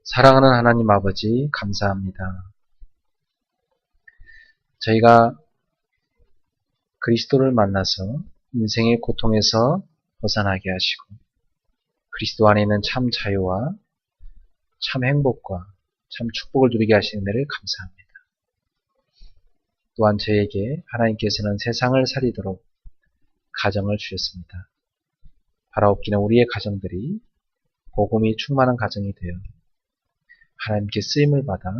사랑하는 하나님 아버지, 감사합니다. 저희가 그리스도를 만나서 인생의 고통에서 벗어나게 하시고 그리스도 안에 있는 참 자유와 참 행복과 참 축복을 누리게 하시는 데를 감사합니다. 또한 저에게 하나님께서는 세상을 살리도록 가정을 주셨습니다. 바라옵기는 우리의 가정들이 복음이 충만한 가정이 되어 하나님께 쓰임을 받아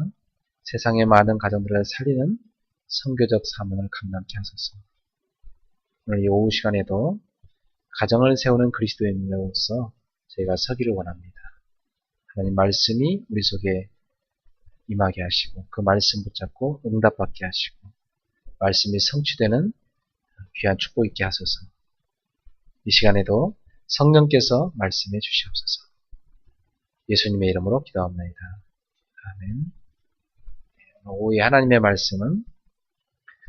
세상의 많은 가정들을 살리는 선교적 사명을 감당케 하소서. 오늘 이 오후 시간에도 가정을 세우는 그리스도인으로서 저희가 서기를 원합니다. 하나님 말씀이 우리 속에 임하게 하시고 그 말씀 붙잡고 응답받게 하시고 말씀이 성취되는 귀한 축복 있게 하소서. 이 시간에도 성령께서 말씀해 주시옵소서. 예수님의 이름으로 기도합니다. 아멘. 오후에 하나님의 말씀은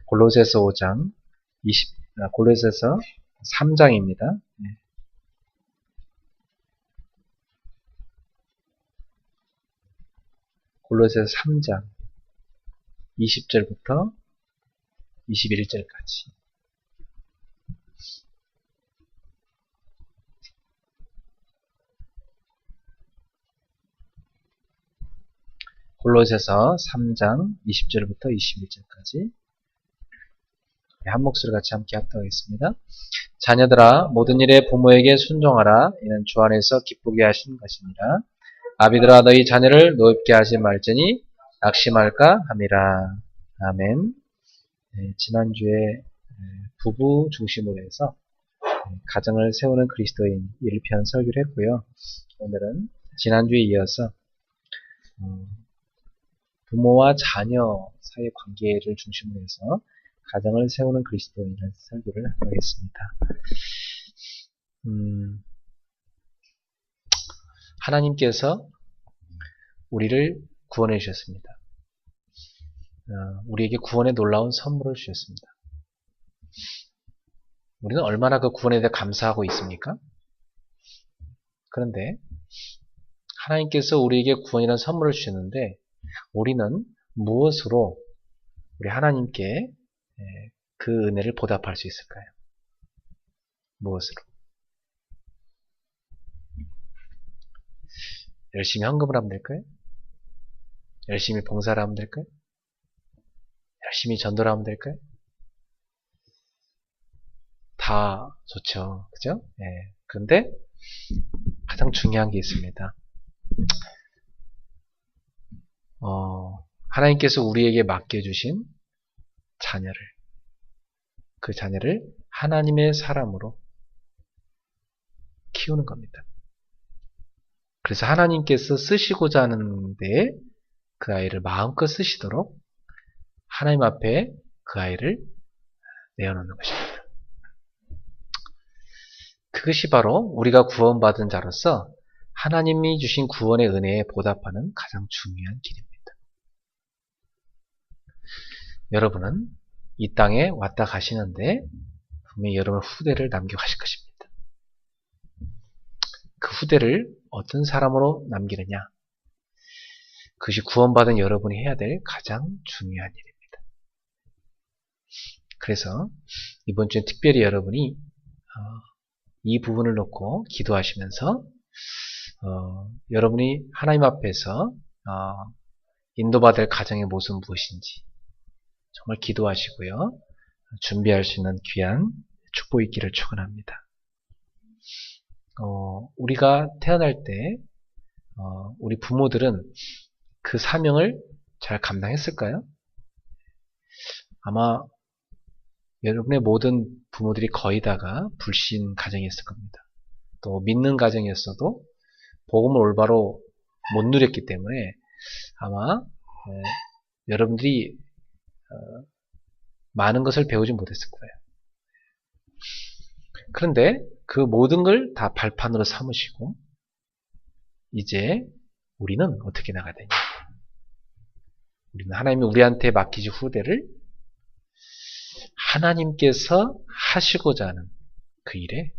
골로새서 5장 골로새서 3장입니다. 골로새서 3장 20절부터 21절까지. 골로새서 3장 20절부터 21절까지 한 목소리 같이 함께 합독하겠습니다. 자녀들아 모든 일에 부모에게 순종하라. 이는 주 안에서 기쁘게 하신 것이니라. 아비들아 너희 자녀를 노엽게 하지 말지니 낙심할까 함이라. 아멘. 지난주에 부부 중심으로 해서 가정을 세우는 그리스도인 1편 설교를 했고요. 오늘은 지난주에 이어서 부모와 자녀 사이의 관계를 중심으로 해서 가정을 세우는 그리스도인을 설교를 하겠습니다. 하나님께서 우리를 구원해 주셨습니다. 우리에게 구원의 놀라운 선물을 주셨습니다. 우리는 얼마나 그 구원에 대해 감사하고 있습니까? 그런데 하나님께서 우리에게 구원이라는 선물을 주셨는데 우리는 무엇으로 우리 하나님께 그 은혜를 보답할 수 있을까요? 무엇으로? 열심히 헌금을 하면 될까요? 열심히 봉사를 하면 될까요? 열심히 전도를 하면 될까요? 다 좋죠. 그죠? 그런데 가장 중요한 게 있습니다. 하나님께서 우리에게 맡겨주신 자녀를, 그 자녀를 하나님의 사람으로 키우는 겁니다. 그래서 하나님께서 쓰시고자 하는데 그 아이를 마음껏 쓰시도록 하나님 앞에 그 아이를 내어놓는 것입니다. 그것이 바로 우리가 구원받은 자로서 하나님이 주신 구원의 은혜에 보답하는 가장 중요한 길입니다. 여러분은 이 땅에 왔다 가시는데 분명히 여러분 후대를 남겨가실 것입니다. 그 후대를 어떤 사람으로 남기느냐? 그것이 구원받은 여러분이 해야 될 가장 중요한 일입니다. 그래서 이번 주에 특별히 여러분이 이 부분을 놓고 기도하시면서 여러분이 하나님 앞에서 인도받을 가정의 모습은 무엇인지 정말 기도하시고요. 준비할 수 있는 귀한 축복 있기를 축원합니다. 우리가 태어날 때 우리 부모들은 그 사명을 잘 감당했을까요? 아마 여러분의 모든 부모들이 거의 다가 불신 가정이었을 겁니다. 또 믿는 가정이었어도 복음을 올바로 못 누렸기 때문에 아마 여러분들이 많은 것을 배우지 못했을 거예요. 그런데 그 모든 걸 다 발판으로 삼으시고 이제 우리는 어떻게 나가야 되냐? 우리는 하나님이 우리한테 맡기신 후대를 하나님께서 하시고자 하는 그 일에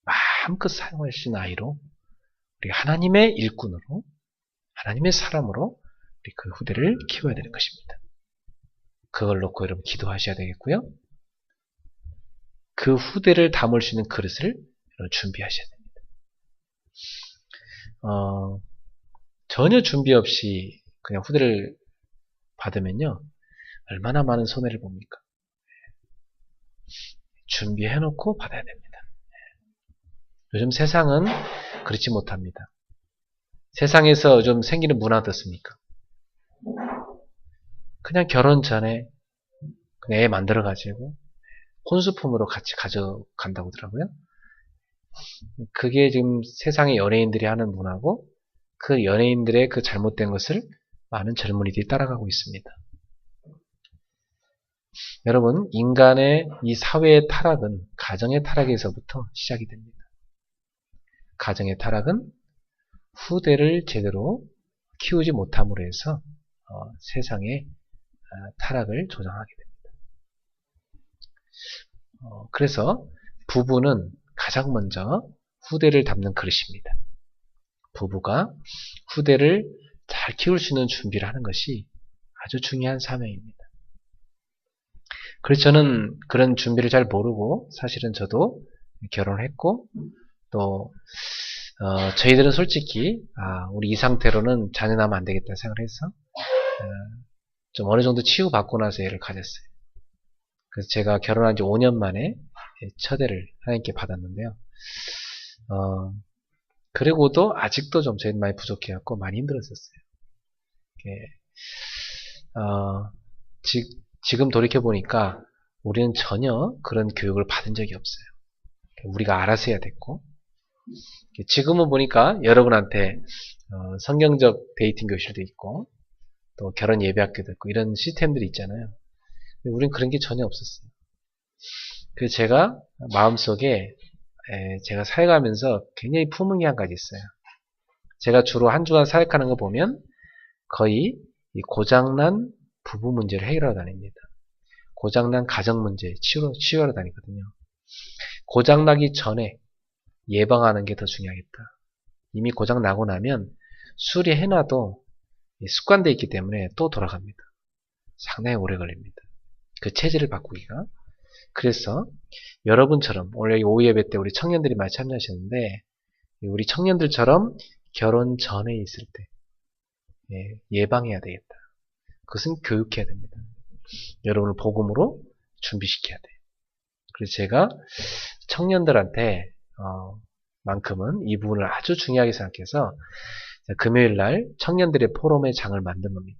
마음껏 사용하신 아이로 우리 하나님의 일꾼으로 하나님의 사람으로 우리 그 후대를 키워야 되는 것입니다. 그걸 놓고 여러분 기도하셔야 되겠고요. 그 후대를 담을 수 있는 그릇을 준비하셔야 됩니다. 전혀 준비 없이 그냥 후대를 받으면요. 얼마나 많은 손해를 봅니까? 준비해놓고 받아야 됩니다. 요즘 세상은 그렇지 못합니다. 세상에서 요즘 생기는 문화 어떻습니까? 그냥 결혼 전에 그냥 애 만들어가지고 혼수품으로 같이 가져간다고 하더라고요. 그게 지금 세상의 연예인들이 하는 문화고 그 연예인들의 그 잘못된 것을 많은 젊은이들이 따라가고 있습니다. 여러분, 인간의 이 사회의 타락은 가정의 타락에서부터 시작이 됩니다. 가정의 타락은 후대를 제대로 키우지 못함으로 해서 세상의 타락을 조장하게 됩니다. 그래서 부부는 가장 먼저 후대를 담는 그릇입니다. 부부가 후대를 잘 키울 수 있는 준비를 하는 것이 아주 중요한 사명입니다. 그래서 저는 그런 준비를 잘 모르고 사실은 저도 결혼을 했고 또 저희들은 솔직히 우리 이 상태로는 자녀 낳으면 안 되겠다 생각을 해서 좀 어느 정도 치유받고 나서 애를 가졌어요. 그래서 제가 결혼한 지 5년 만에 첫 애를 하나님께 받았는데요. 그리고도 아직도 좀 저희는 많이 부족해갖고 많이 힘들었었어요. 지금 돌이켜보니까 우리는 전혀 그런 교육을 받은 적이 없어요. 우리가 알아서 해야 됐고 지금은 보니까 여러분한테 성경적 데이팅 교실도 있고 또 결혼 예배학교도 있고 이런 시스템들이 있잖아요. 우리는 그런 게 전혀 없었어요. 그래서 제가 마음속에 제가 사역하면서 굉장히 품은 게 한 가지 있어요. 제가 주로 한 주간 사역하는 거 보면 거의 이 고장난 부부 문제를 해결하러 다닙니다. 고장난 가정 문제 치유하러 다니거든요. 고장나기 전에 예방하는 게 더 중요하겠다. 이미 고장나고 나면 수리해놔도 습관되어 있기 때문에 또 돌아갑니다. 상당히 오래 걸립니다. 그 체질을 바꾸기가. 그래서 여러분처럼 오늘 여기 오후 예배 때 우리 청년들이 많이 참여하셨는데 우리 청년들처럼 결혼 전에 있을 때 예방해야 되겠다. 그것은 교육해야 됩니다. 여러분을 복음으로 준비시켜야 돼요. 그래서 제가 청년들한테 만큼은 이 부분을 아주 중요하게 생각해서 금요일날 청년들의 포럼의 장을 만든 겁니다.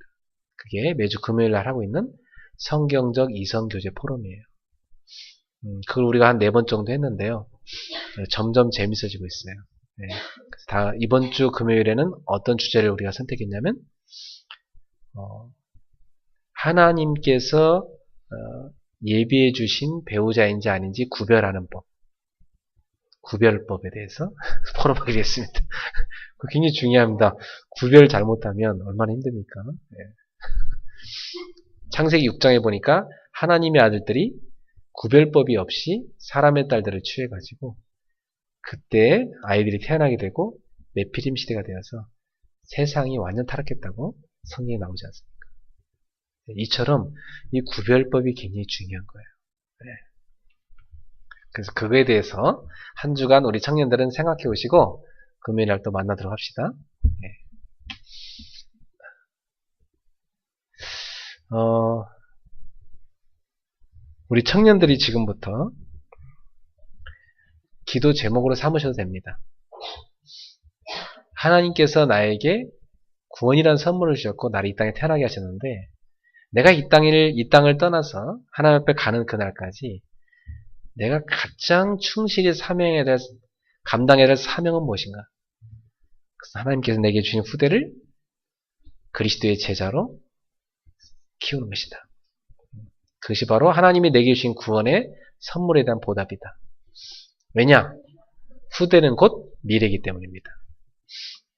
그게 매주 금요일날 하고 있는 성경적 이성교제 포럼이에요. 그걸 우리가 한 4번 정도 했는데요. 점점 재밌어지고 있어요. 그래서 이번 주 금요일에는 어떤 주제를 우리가 선택했냐면 하나님께서 예비해 주신 배우자인지 아닌지 구별하는 법, 구별법에 대해서 포럼하기로 했습니다. 굉장히 중요합니다. 구별 잘못하면 얼마나 힘듭니까? 창세기 6장에 보니까 하나님의 아들들이 구별법이 없이 사람의 딸들을 취해가지고 그때 아이들이 태어나게 되고 네피림 시대가 되어서 세상이 완전 타락했다고 성경에 나오지 않습니까? 이처럼 이 구별법이 굉장히 중요한 거예요. 그래서 그거에 대해서 한 주간 우리 청년들은 생각해 오시고 금요일날 또 만나도록 합시다. 우리 청년들이 지금부터 기도 제목으로 삼으셔도 됩니다. 하나님께서 나에게 구원이라는 선물을 주셨고 나를 이 땅에 태어나게 하셨는데 내가 이 땅을 떠나서 하나님 앞에 가는 그날까지 내가 가장 충실히 감당해야 될 사명은 무엇인가? 그래서 하나님께서 내게 주신 후대를 그리스도의 제자로 키우는 것이다. 그것이 바로 하나님이 내게 주신 구원의 선물에 대한 보답이다. 왜냐? 후대는 곧 미래이기 때문입니다.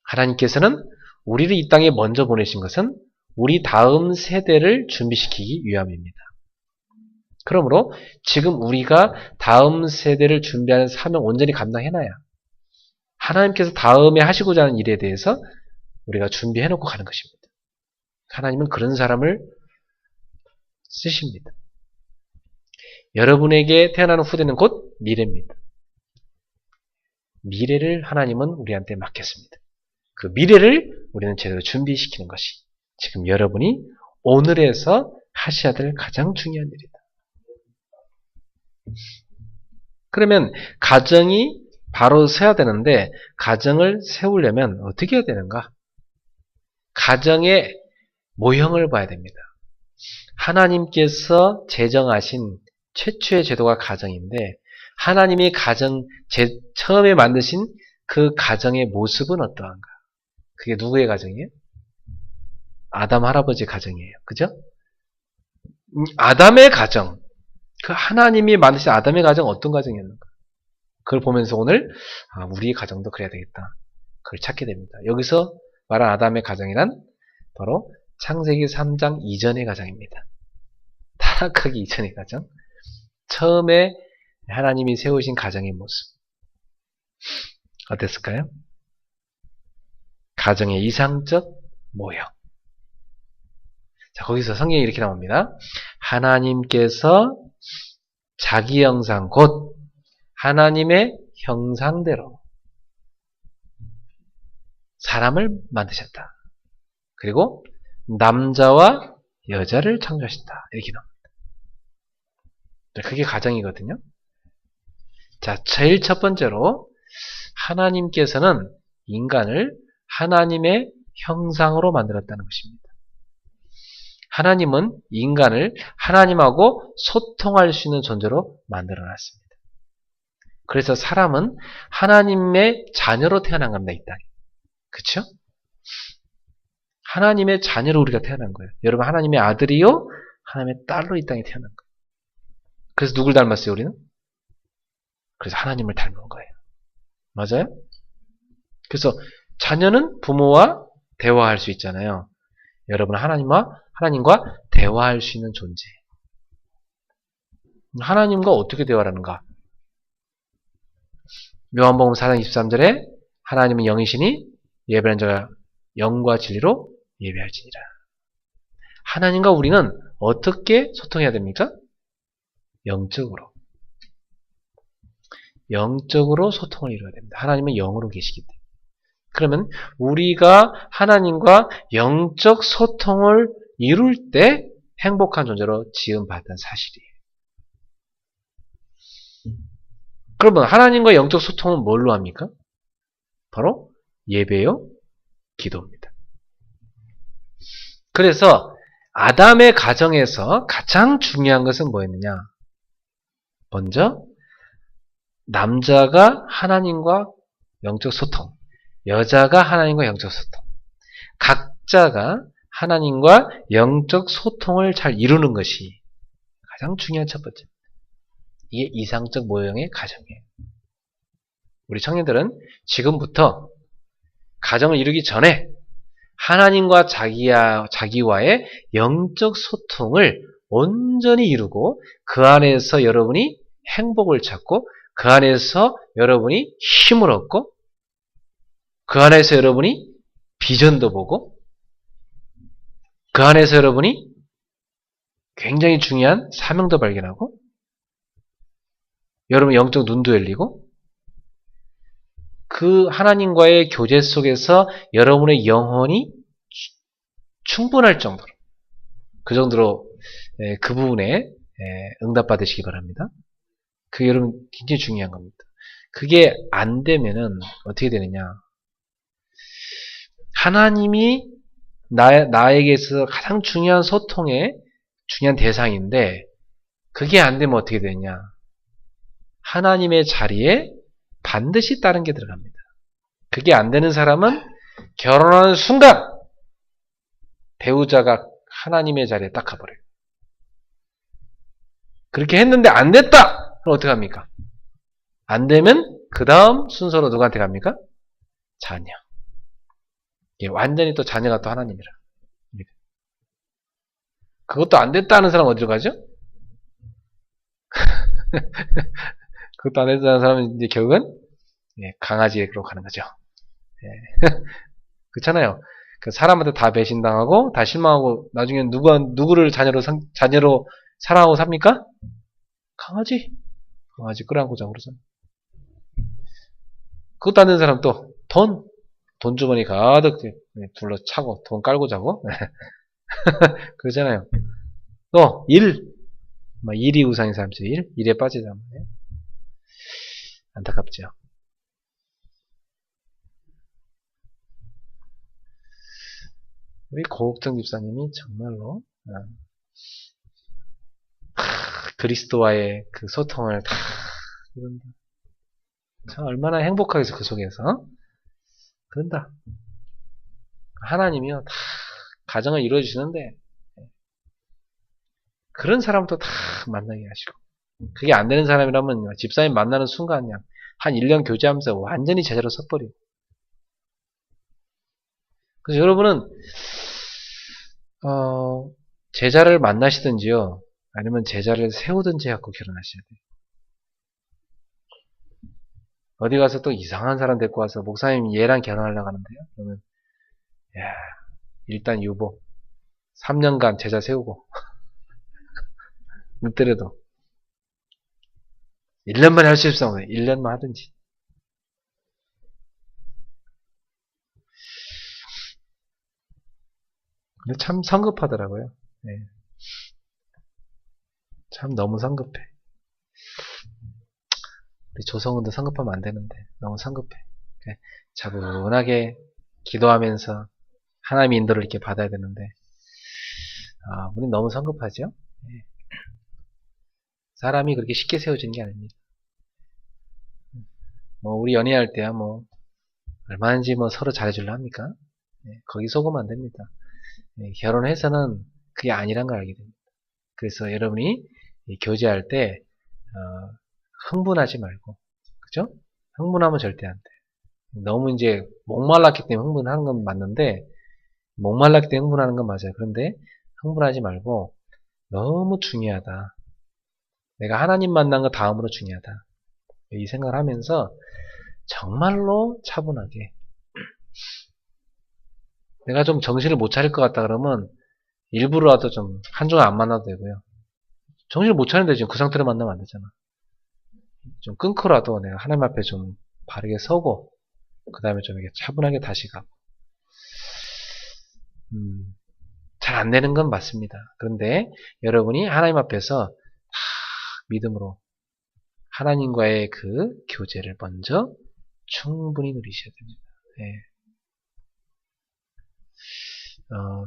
하나님께서는 우리를 이 땅에 먼저 보내신 것은 우리 다음 세대를 준비시키기 위함입니다. 그러므로 지금 우리가 다음 세대를 준비하는 사명 온전히 감당해놔야 하나님께서 다음에 하시고자 하는 일에 대해서 우리가 준비해놓고 가는 것입니다. 하나님은 그런 사람을 쓰십니다. 여러분에게 태어나는 후대는 곧 미래입니다. 미래를 하나님은 우리한테 맡겼습니다. 그 미래를 우리는 제대로 준비시키는 것이 지금 여러분이 오늘에서 하셔야 될 가장 중요한 일이다. 그러면 가정이 바로 서야 되는데 가정을 세우려면 어떻게 해야 되는가? 가정의 모형을 봐야 됩니다. 하나님께서 제정하신 최초의 제도가 가정인데 하나님이 처음에 만드신 그 가정의 모습은 어떠한가? 그게 누구의 가정이에요? 아담 할아버지 가정이에요. 그죠? 아담의 가정. 그 하나님이 만드신 아담의 가정 어떤 가정이었는가? 그걸 보면서 오늘 우리 가정도 그래야 되겠다. 그걸 찾게 됩니다. 여기서 말한 아담의 가정이란 바로 창세기 3장 이전의 가정입니다. 타락하기 이전의 가정. 처음에 하나님이 세우신 가정의 모습. 어땠을까요? 가정의 이상적 모형. 자, 거기서 성경이 이렇게 나옵니다. 하나님께서 자기 형상 곧 하나님의 형상대로 사람을 만드셨다. 그리고 남자와 여자를 창조하셨다. 이렇게 나옵니다. 그게 가정이거든요. 자, 제일 첫 번째로 하나님께서는 인간을 하나님의 형상으로 만들었다는 것입니다. 하나님은 인간을 하나님하고 소통할 수 있는 존재로 만들어놨습니다. 그래서 사람은 하나님의 자녀로 태어난 겁니다. 이 땅에. 그렇죠? 하나님의 자녀로 우리가 태어난 거예요. 여러분 하나님의 아들이요 하나님의 딸로 이 땅에 태어난 거예요. 그래서 누굴 닮았어요 우리는? 그래서 하나님을 닮은 거예요. 맞아요? 그래서 자녀는 부모와 대화할 수 있잖아요. 여러분 하나님과 대화할 수 있는 존재. 하나님과 어떻게 대화를 하는가? 요한복음 4장 23절에 하나님은 영이시니 예배하는 자가 영과 진리로 예배할지니라. 하나님과 우리는 어떻게 소통해야 됩니까? 영적으로. 영적으로 소통을 이루어야 됩니다. 하나님은 영으로 계시기 때문에. 그러면 우리가 하나님과 영적 소통을 이룰 때 행복한 존재로 지음받은 사실이에요. 그러면 하나님과 영적 소통은 뭘로 합니까? 바로 예배요, 기도입니다. 그래서 아담의 가정에서 가장 중요한 것은 뭐였느냐? 먼저 남자가 하나님과 영적 소통, 여자가 하나님과 영적 소통, 각자가 하나님과 영적 소통을 잘 이루는 것이 가장 중요한 첫 번째. 이게 이상적 모형의 가정이에요. 우리 청년들은 지금부터 가정을 이루기 전에 하나님과 자기와의 영적 소통을 온전히 이루고 그 안에서 여러분이 행복을 찾고 그 안에서 여러분이 힘을 얻고 그 안에서 여러분이 비전도 보고 그 안에서 여러분이 굉장히 중요한 사명도 발견하고 여러분 영적 눈도 열리고 그 하나님과의 교제 속에서 여러분의 영혼이 충분할 정도로 그 정도로 그 부분에 응답받으시기 바랍니다. 그게 여러분 굉장히 중요한 겁니다. 그게 안 되면은 어떻게 되느냐? 하나님이 나에게 있어서 가장 중요한 소통의 중요한 대상인데 그게 안 되면 어떻게 되느냐? 하나님의 자리에 반드시 다른 게 들어갑니다. 그게 안 되는 사람은 결혼하는 순간 배우자가 하나님의 자리에 딱 가버려요. 그렇게 했는데 안 됐다! 그럼 어떻게 합니까? 안 되면 그 다음 순서로 누구한테 갑니까? 자녀. 완전히 또 자녀가 또 하나님이라. 그것도 안 됐다 하는 사람 어디로 가죠? 그것도 안 해주는 사람은 이제 결국은 예, 강아지로 가는 거죠. 예. 그렇잖아요. 그 사람한테 다 배신당하고 다 실망하고 나중에 누구를 자녀로 사랑하고 삽니까? 강아지 끌어안고 자고 그러잖아. 그것도 안 되는 사람 또 돈 주머니 가득 둘러차고 돈 깔고 자고 그러잖아요. 또 일이 우상인 사람이죠. 일에 빠지자. 안타깝죠. 우리 고옥정 집사님이 정말로 그리스도와의 그 소통을 다 이룬다. 참 얼마나 행복하겠어 그 속에서. 그런다. 하나님이요 다 가정을 이루어주시는데 그런 사람도 다 만나게 하시고 그게 안 되는 사람이라면 집사님 만나는 순간 그냥 한 1년 교제하면서 완전히 제자로 섰버리고. 그래서 여러분은 제자를 만나시든지요 아니면 제자를 세우든지 하고 결혼하셔야 돼요. 어디 가서 또 이상한 사람 데리고 와서 목사님 얘랑 결혼하려고 하는데요. 그러면 야, 일단 유보 3년간 제자 세우고 늦더라도 1년만에 할 수 있어. 1년만 하든지. 근데 참 성급하더라고요. 네. 참 너무 성급해. 우리 조성은도 성급하면 안 되는데 너무 성급해. 차분하게 기도하면서 하나님의 인도를 이렇게 받아야 되는데 우린 너무 성급하죠. 네. 사람이 그렇게 쉽게 세워지는 게 아닙니다. 뭐 우리 연애할 때야 뭐 얼마든지 뭐 서로 잘해줄라 합니까? 네, 거기 속으면 안 됩니다. 네, 결혼해서는 그게 아니란 걸 알게 됩니다. 그래서 여러분이 교제할 때 흥분하지 말고, 그죠? 흥분하면 절대 안 돼. 너무 이제 목말랐기 때문에 흥분하는 건 맞는데 목말랐기 때문에 흥분하는 건 맞아요. 그런데 흥분하지 말고 너무 중요하다. 내가 하나님 만난 거 다음으로 중요하다. 이 생각을 하면서 정말로 차분하게 내가 좀 정신을 못 차릴 것 같다 그러면 일부러라도 좀 한동안 안 만나도 되고요. 정신을 못 차리는데 지금 그 상태로 만나면 안 되잖아. 좀 끊고라도 내가 하나님 앞에 좀 바르게 서고 그 다음에 좀 이렇게 차분하게 다시 가고 잘 안 되는 건 맞습니다. 그런데 여러분이 하나님 앞에서 믿음으로 하나님과의 그 교제를 먼저 충분히 누리셔야 됩니다. 네.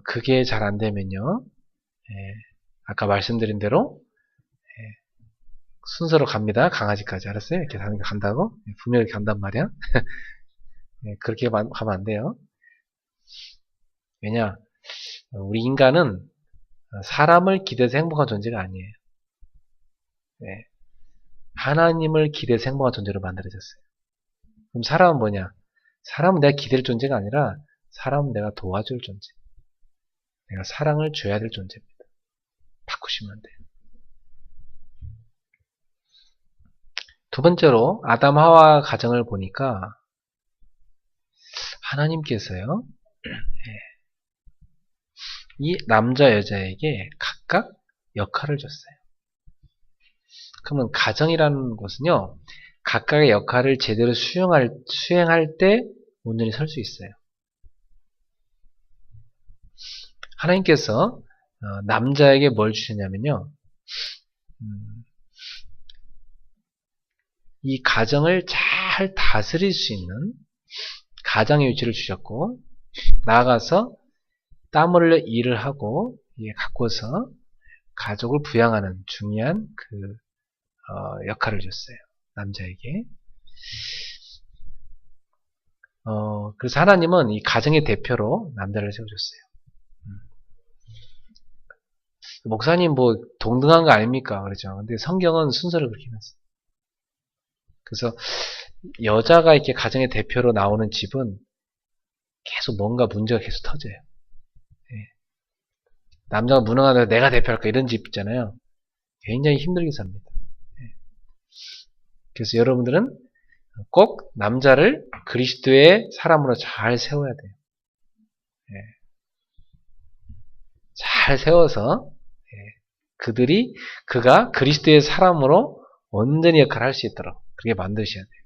그게 잘 안 되면요. 아까 말씀드린 대로 순서로 갑니다. 강아지까지. 알았어요? 이렇게 간다고? 분명히 간단 말이야. 그렇게 가면 안 돼요. 왜냐? 우리 인간은 사람을 기대해서 행복한 존재가 아니에요. 하나님을 기대해서 행복한 존재로 만들어졌어요. 그럼 사람은 뭐냐? 사람은 내가 기댈 존재가 아니라 사람은 내가 도와줄 존재. 내가 사랑을 줘야 될 존재입니다. 바꾸시면 안 돼요. 두 번째로 아담 하와 가정을 보니까 하나님께서요. 이 남자 여자에게 각각 역할을 줬어요. 그러면 가정이라는 것은요. 각각의 역할을 제대로 수행할 때 온전히 설 수 있어요. 하나님께서 남자에게 뭘 주셨냐면요. 이 가정을 잘 다스릴 수 있는 가장의 위치를 주셨고 나아가서 땀 흘려 일을 하고 갖고서 가족을 부양하는 중요한 그 역할을 줬어요. 남자에게. 그래서 하나님은 이 가정의 대표로 남자를 세워줬어요. 목사님 뭐 동등한 거 아닙니까? 그러죠. 근데 성경은 순서를 그렇게 해놨어요. 그래서 여자가 이렇게 가정의 대표로 나오는 집은 계속 뭔가 문제가 계속 터져요. 남자가 무능하다 내가 대표할까 이런 집 있잖아요. 굉장히 힘들게 삽니다. 그래서 여러분들은 꼭 남자를 그리스도의 사람으로 잘 세워야 돼요. 예. 잘 세워서 그가 그리스도의 사람으로 온전히 역할을 할 수 있도록 그렇게 만드셔야 돼요.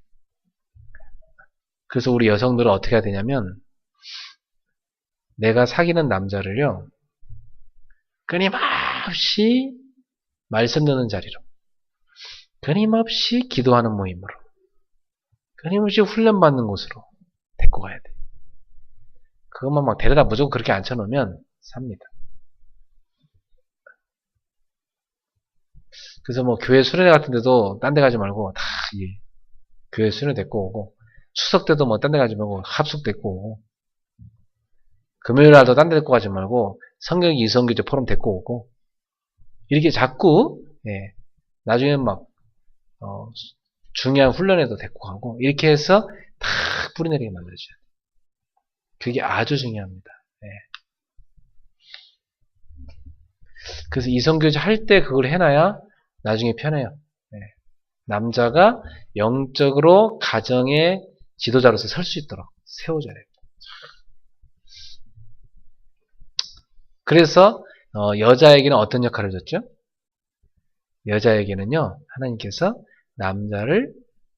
그래서 우리 여성들은 어떻게 해야 되냐면 내가 사귀는 남자를요 끊임없이 말씀 듣는 자리로, 끊임없이 기도하는 모임으로, 끊임없이 훈련받는 곳으로 데리고 가야 돼. 그것만 막 데려다 무조건 그렇게 앉혀놓으면 삽니다. 그래서 뭐 교회 수련회 같은 데도 딴 데 가지 말고 다 교회 수련회 데리고 오고, 추석 때도 뭐 딴 데 가지 말고 합숙 데리고 오고, 금요일 날도 딴 데 데리고 가지 말고 성경 이성교제 포럼 데리고 오고, 이렇게 자꾸 나중에 막 중요한 훈련에도 데리고 가고 이렇게 해서 다 뿌리내리게 만들어줘야 돼요. 그게 아주 중요합니다. 그래서 이성교제 할 때 그걸 해놔야 나중에 편해요. 남자가 영적으로 가정의 지도자로서 설 수 있도록 세워줘야 돼요. 그래서 여자에게는 어떤 역할을 줬죠? 여자에게는요, 하나님께서 남자를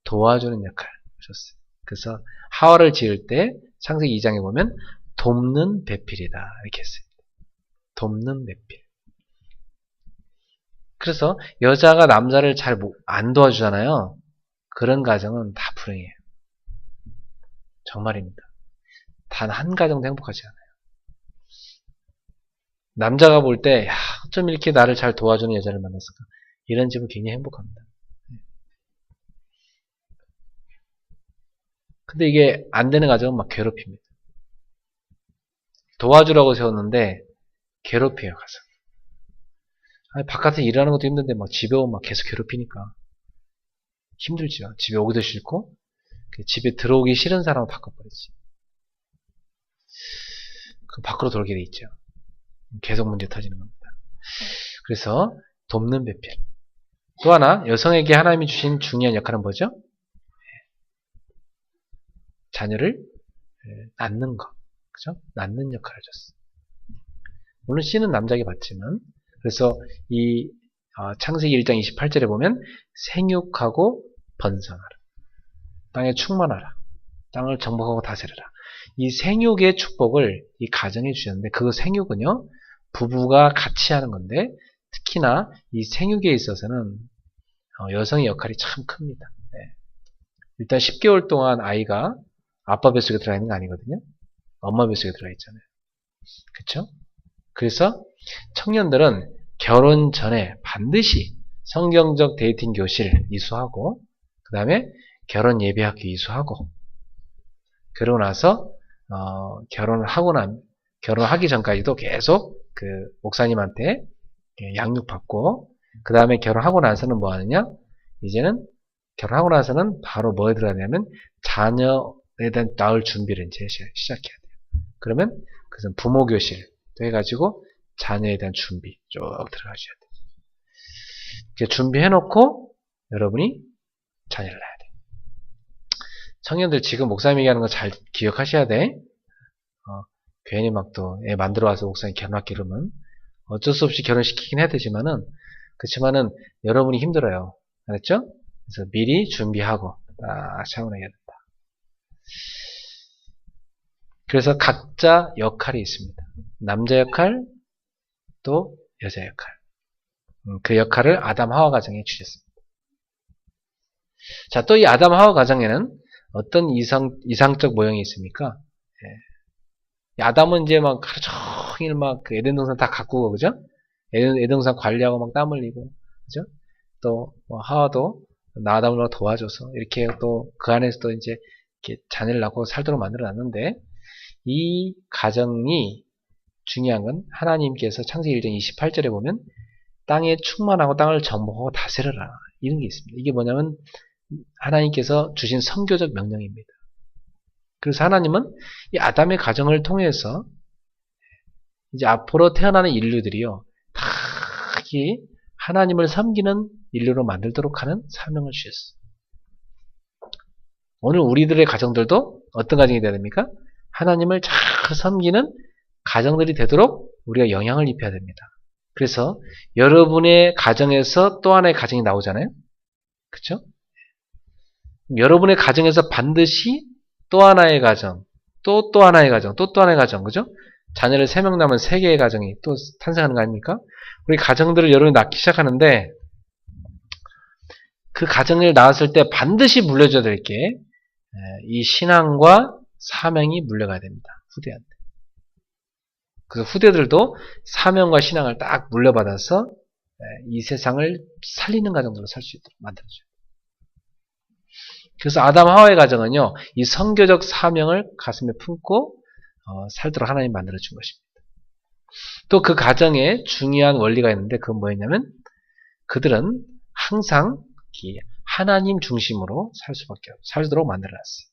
도와주는 역할을 줬어요. 그래서 하와를 지을 때 창세기 2장에 보면 돕는 배필이다 이렇게 했어요. 돕는 배필. 그래서 여자가 남자를 잘 안 도와주잖아요. 그런 가정은 다 불행해요. 정말입니다. 단 한 가정도 행복하지 않아요. 남자가 볼 때 어쩜 이렇게 나를 잘 도와주는 여자를 만났을까? 이런 집은 굉장히 행복합니다. 근데 이게 안 되는 가정은 막 괴롭힙니다. 도와주라고 세웠는데 괴롭혀요, 가서. 아니, 바깥에 일하는 것도 힘든데 막 집에 오면 막 계속 괴롭히니까 힘들죠. 집에 오기도 싫고 집에 들어오기 싫은 사람을 바꿔버리지. 그 밖으로 돌게 돼 있죠. 계속 문제 터지는 겁니다. 그래서 돕는 배필. 또 하나 여성에게 하나님이 주신 중요한 역할은 뭐죠? 자녀를 낳는 거. 그죠? 낳는 역할을 줬어요. 물론 씨는 남자에게 받지만, 그래서 이 창세기 1장 28절에 보면 생육하고 번성하라. 땅에 충만하라. 땅을 정복하고 다스려라. 이 생육의 축복을 이 가정에 주셨는데, 그 생육은요 부부가 같이 하는 건데, 특히나 이 생육에 있어서는 여성의 역할이 참 큽니다. 일단 10개월 동안 아이가 아빠 뱃속에 들어가 있는 거 아니거든요. 엄마 뱃속에 들어가 있잖아요. 그렇죠? 그래서 청년들은 결혼 전에 반드시 성경적 데이팅 교실 이수하고, 그 다음에 결혼 예배학교 이수하고, 그러고 나서 결혼하기 전까지도 계속 그 목사님한테 양육받고, 그 다음에 결혼하고 나서는 뭐 하느냐? 이제는 결혼하고 나서는 바로 뭐에 들어가냐면 자녀에 대한 낳을 준비를 이제 시작해야 돼요. 그러면 그것은 부모 교실 또 해가지고 자녀에 대한 준비 쭉 들어가셔야 돼요. 이렇게 준비해놓고 여러분이 자녀를 낳아야 돼요. 청년들 지금 목사님 얘기하는 거 잘 기억하셔야 돼. 괜히 막 또 애 만들어 와서 목사님 결혼할게 그러면 어쩔 수 없이 결혼시키긴 해야 되지만은, 그렇지만은 여러분이 힘들어요. 알았죠? 그래서 미리 준비하고 차원해야 된다. 그래서 각자 역할이 있습니다. 남자 역할, 또 여자 역할. 그 역할을 아담 하와 가정에 주셨습니다. 자, 또 이 아담 하와 가정에는 어떤 이상적 모형이 있습니까? 아담은 이제 막 하루 종일 막 그 에덴 동산 다 가꾸고, 그죠? 에덴 동산 관리하고 막 땀 흘리고, 그죠? 또 하와도 아담을 도와줘서 이렇게 또 그 안에서 또 이제 이렇게 자녀를 낳고 살도록 만들어 놨는데, 이 가정이 중요한 건 하나님께서 창세기 1장 28절에 보면 땅에 충만하고 땅을 정복하고 다스려라 이런 게 있습니다. 이게 뭐냐면 하나님께서 주신 선교적 명령입니다. 그래서 하나님은 이 아담의 가정을 통해서 이제 앞으로 태어나는 인류들이요 다 하나님을 섬기는 인류로 만들도록 하는 사명을 주셨어요. 오늘 우리들의 가정들도 어떤 가정이 되어야 됩니까? 하나님을 잘 섬기는 가정들이 되도록 우리가 영향을 입혀야 됩니다. 그래서 여러분의 가정에서 또 하나의 가정이 나오잖아요. 그렇죠? 여러분의 가정에서 반드시 또 하나의 가정, 또 하나의 가정, 또 하나의 가정, 그죠? 자녀를 3명 낳으면 3개의 가정이 또 탄생하는 거 아닙니까? 우리 가정들을 여러분이 낳기 시작하는데 그 가정을 낳았을 때 반드시 물려줘야 될 게 이 신앙과 사명이 물려가야 됩니다. 후대한테. 그래서 후대들도 사명과 신앙을 딱 물려받아서 이 세상을 살리는 가정들로 살 수 있도록 만들어줘요. 그래서 아담 하와의 가정은요, 이 선교적 사명을 가슴에 품고 살도록 하나님 만들어준 것입니다. 또 그 가정에 중요한 원리가 있는데 그건 뭐였냐면 그들은 항상 하나님 중심으로 살도록 만들어놨어요.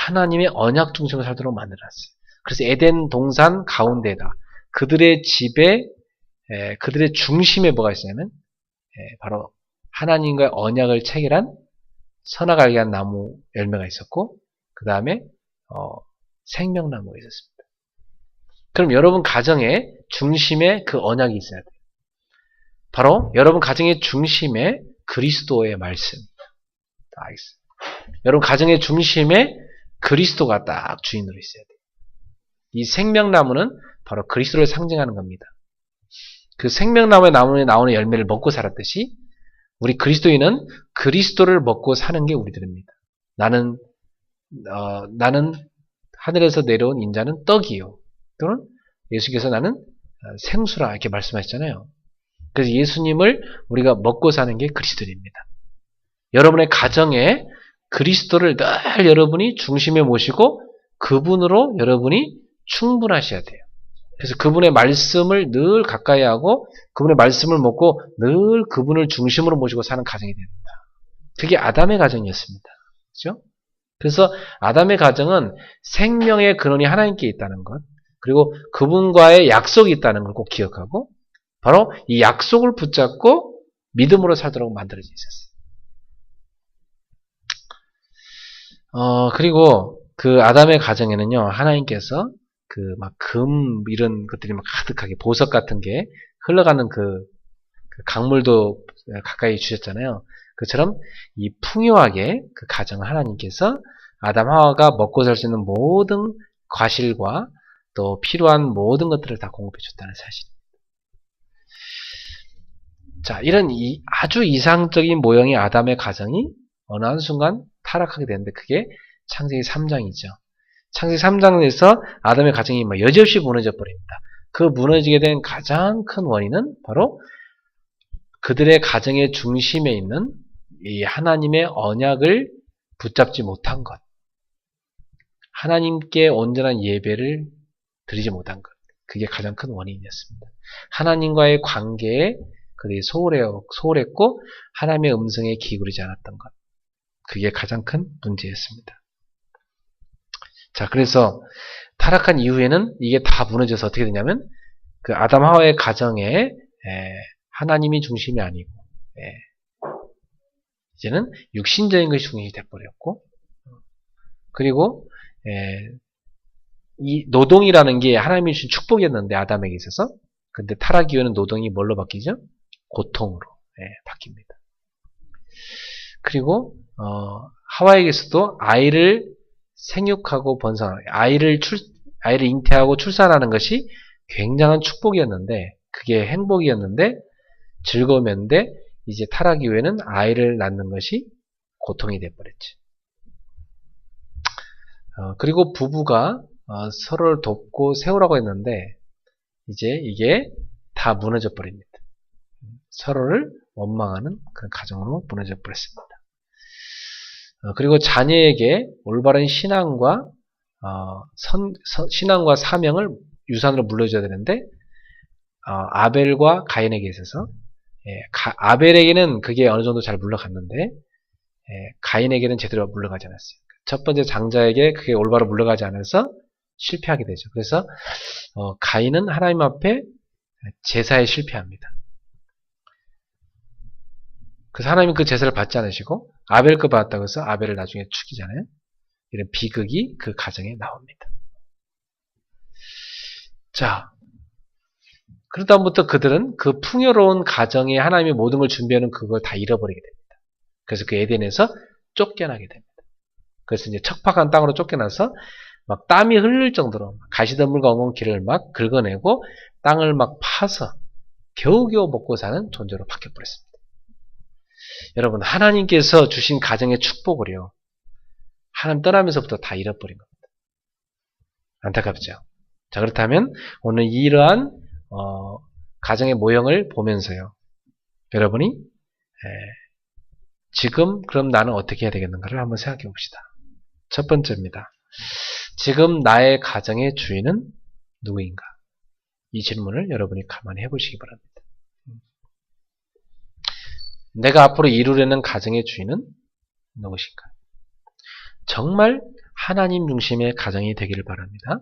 하나님의 언약 중심으로 살도록 만들어놨어요. 그래서 에덴 동산 가운데에다 그들의 집에 그들의 중심에 뭐가 있었냐면 바로 하나님과의 언약을 체결한 선악 알게 한 나무 열매가 있었고 그 다음에 생명나무가 있었습니다. 그럼 여러분 가정의 중심에 그 언약이 있어야 돼요. 바로 여러분 가정의 중심에 그리스도의 말씀 딱 있어요. 여러분 가정의 중심에 그리스도가 딱 주인으로 있어야 돼요. 이 생명나무는 바로 그리스도를 상징하는 겁니다. 그 생명나무에 나오는 열매를 먹고 살았듯이 우리 그리스도인은 그리스도를 먹고 사는 게 우리들입니다. 나는 하늘에서 내려온 인자는 떡이요. 또는 예수께서 나는 생수라 이렇게 말씀하셨잖아요. 그래서 예수님을 우리가 먹고 사는 게 그리스도입니다. 여러분의 가정에 그리스도를 늘 여러분이 중심에 모시고 그분으로 여러분이 충분하셔야 돼요. 그래서 그분의 말씀을 늘 가까이 하고 그분의 말씀을 먹고 늘 그분을 중심으로 모시고 사는 가정이 됩니다. 그게 아담의 가정이었습니다. 그렇죠? 그래서 아담의 가정은 생명의 근원이 하나님께 있다는 것, 그리고 그분과의 약속이 있다는 걸 꼭 기억하고 바로 이 약속을 붙잡고 믿음으로 살도록 만들어져 있었어요. 그리고 그 아담의 가정에는요, 하나님께서 그 막 금 이런 것들이 막 가득하게 보석 같은 게 흘러가는 그 강물도 가까이 주셨잖아요. 그처럼 이 풍요하게 그 가정을 하나님께서 아담 하와가 먹고 살 수 있는 모든 과실과 또 필요한 모든 것들을 다 공급해 줬다는 사실. 자, 이런 아주 이상적인 모형의 아담의 가정이 어느 한순간 타락하게 되는데 그게 창세기 3장이죠. 창세기 3장에서 아담의 가정이 여지없이 무너져 버립니다. 그 무너지게 된 가장 큰 원인은 바로 그들의 가정의 중심에 있는 이 하나님의 언약을 붙잡지 못한 것. 하나님께 온전한 예배를 드리지 못한 것. 그게 가장 큰 원인이었습니다. 하나님과의 관계에 그들이 소홀했고 하나님의 음성에 기울이지 않았던 것. 그게 가장 큰 문제였습니다. 자, 그래서 타락한 이후에는 이게 다 무너져서 어떻게 되냐면 그 아담 하와의 가정에 하나님이 중심이 아니고 이제는 육신적인 것이 중심이 돼버렸고 그리고 이 노동이라는 게 하나님이 주신 축복이었는데 아담에게 있어서 근데 타락 이후에는 노동이 뭘로 바뀌죠? 고통으로 바뀝니다. 그리고 하와에게서도 아이를 생육하고 번성하는 아이를 잉태하고 출산하는 것이 굉장한 축복이었는데 그게 행복이었는데 즐거움이었는데 이제 타락 이후에는 아이를 낳는 것이 고통이 돼버렸죠. 그리고 부부가 서로를 돕고 세우라고 했는데 이제 이게 다 무너져 버립니다. 서로를 원망하는 그런 가정으로 무너져 버렸습니다. 그리고 자녀에게 올바른 신앙과 신앙과 사명을 유산으로 물려줘야 되는데 아벨과 가인에게 있어서 아벨에게는 그게 어느 정도 잘 물러갔는데 가인에게는 제대로 물러가지 않았어요. 첫 번째 장자에게 그게 올바로 물러가지 않아서 실패하게 되죠. 그래서 가인은 하나님 앞에 제사에 실패합니다. 그래서 하나님은 그 제사를 받지 않으시고 아벨 거 받았다고 해서 아벨을 나중에 죽이잖아요. 이런 비극이 그 가정에 나옵니다. 자, 그러다부터 그들은 그 풍요로운 가정에 하나님이 모든 걸 준비하는 그걸 다 잃어버리게 됩니다. 그래서 그 에덴에서 쫓겨나게 됩니다. 그래서 이제 척박한 땅으로 쫓겨나서 막 땀이 흘릴 정도로 가시덤불과 엉겅퀴를 막 긁어내고 땅을 막 파서 겨우겨우 먹고 사는 존재로 바뀌어버렸습니다. 여러분, 하나님께서 주신 가정의 축복을요, 하나님 떠나면서부터 다 잃어버린 겁니다. 안타깝죠? 자, 그렇다면 오늘 이러한 가정의 모형을 보면서요, 여러분이 지금 그럼 나는 어떻게 해야 되겠는가를 한번 생각해 봅시다. 첫 번째입니다. 지금 나의 가정의 주인은 누구인가? 이 질문을 여러분이 가만히 해보시기 바랍니다. 내가 앞으로 이루려는 가정의 주인은 누구신가? 정말 하나님 중심의 가정이 되기를 바랍니다.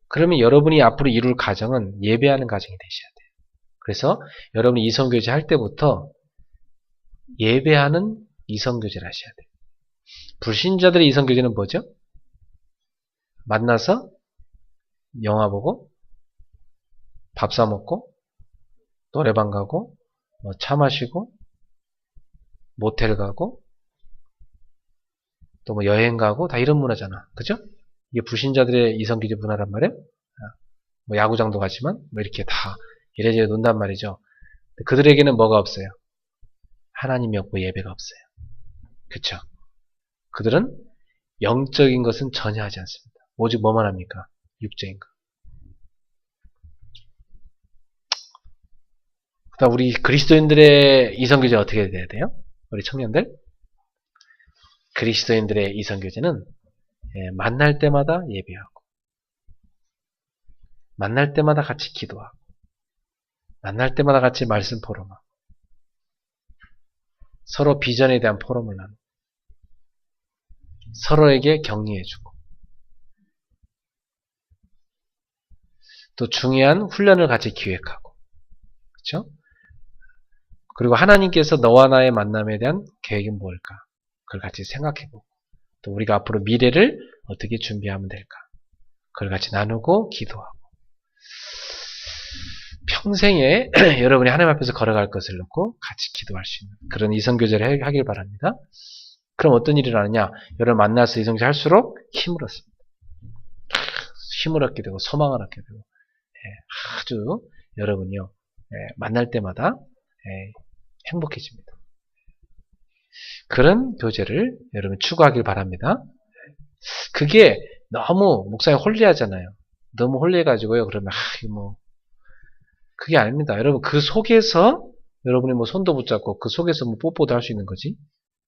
그러면 여러분이 앞으로 이룰 가정은 예배하는 가정이 되셔야 돼요. 그래서 여러분이 이성교제 할 때부터 예배하는 이성교제를 하셔야 돼요. 불신자들의 이성교제는 뭐죠? 만나서 영화 보고 밥 사 먹고 노래방 가고 차 마시고 모텔 가고 또 여행 가고 다 이런 문화잖아. 그죠? 이게 불신자들의 이성교제 문화란 말이에요. 야구장도 가지만 이렇게 다 이래저래 논단 말이죠. 그들에게는 뭐가 없어요? 하나님이 없고 예배가 없어요. 그쵸? 그들은 영적인 것은 전혀 하지 않습니다. 오직 뭐만 합니까? 육적인 것. 그다음 우리 그리스도인들의 이성교제 어떻게 돼야 돼요? 우리 청년들? 그리스도인들의 이성교제는 만날 때마다 예배하고 만날 때마다 같이 기도하고 만날 때마다 같이 말씀 포럼하고 서로 비전에 대한 포럼을 나누고 서로에게 격려해주고 또 중요한 훈련을 같이 기획하고 그렇죠? 그리고 하나님께서 너와 나의 만남에 대한 계획이 뭘까? 그걸 같이 생각해보고 또 우리가 앞으로 미래를 어떻게 준비하면 될까? 그걸 같이 나누고 기도하고 평생에 여러분이 하나님 앞에서 걸어갈 것을 놓고 같이 기도할 수 있는 그런 이성교제를 하길 바랍니다. 그럼 어떤 일이 일어나느냐? 여러분 만나서 이성교제 할수록 힘을 얻습니다. 힘을 얻게 되고 소망을 얻게 되고 아주 여러분이요 만날 때마다 행복해집니다. 그런 교제를 여러분 추구하길 바랍니다. 그게 너무 목사님 홀리하잖아요. 너무 홀리해가지고요. 그러면 그게 아닙니다. 여러분 그 속에서 여러분이 손도 붙잡고 그 속에서 뽀뽀도 할 수 있는 거지.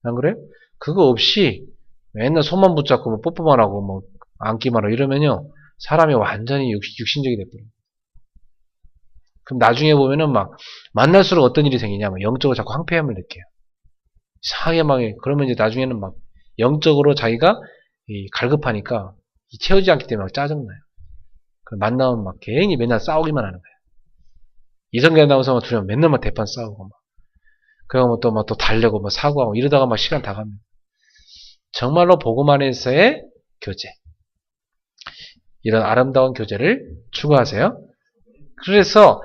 안 그래요? 그거 없이 맨날 손만 붙잡고 뽀뽀만 하고 안기만 하고 이러면요 사람이 완전히 육신적이 돼버려요. 그럼 나중에 보면은 만날수록 어떤 일이 생기냐면 영적으로 자꾸 황폐함을 느껴요. 이상하게 그러면 이제 나중에는 영적으로 자기가 갈급하니까 채우지 않기 때문에 짜증나요. 만나면 괜히 맨날 싸우기만 하는 거예요. 이성교제 나오서 둘이 맨날 대판 싸우고 그러고 또 달래고 사고하고 이러다가 시간 다 갑니다. 정말로 복음 안에서의 교제. 이런 아름다운 교제를 추구하세요. 그래서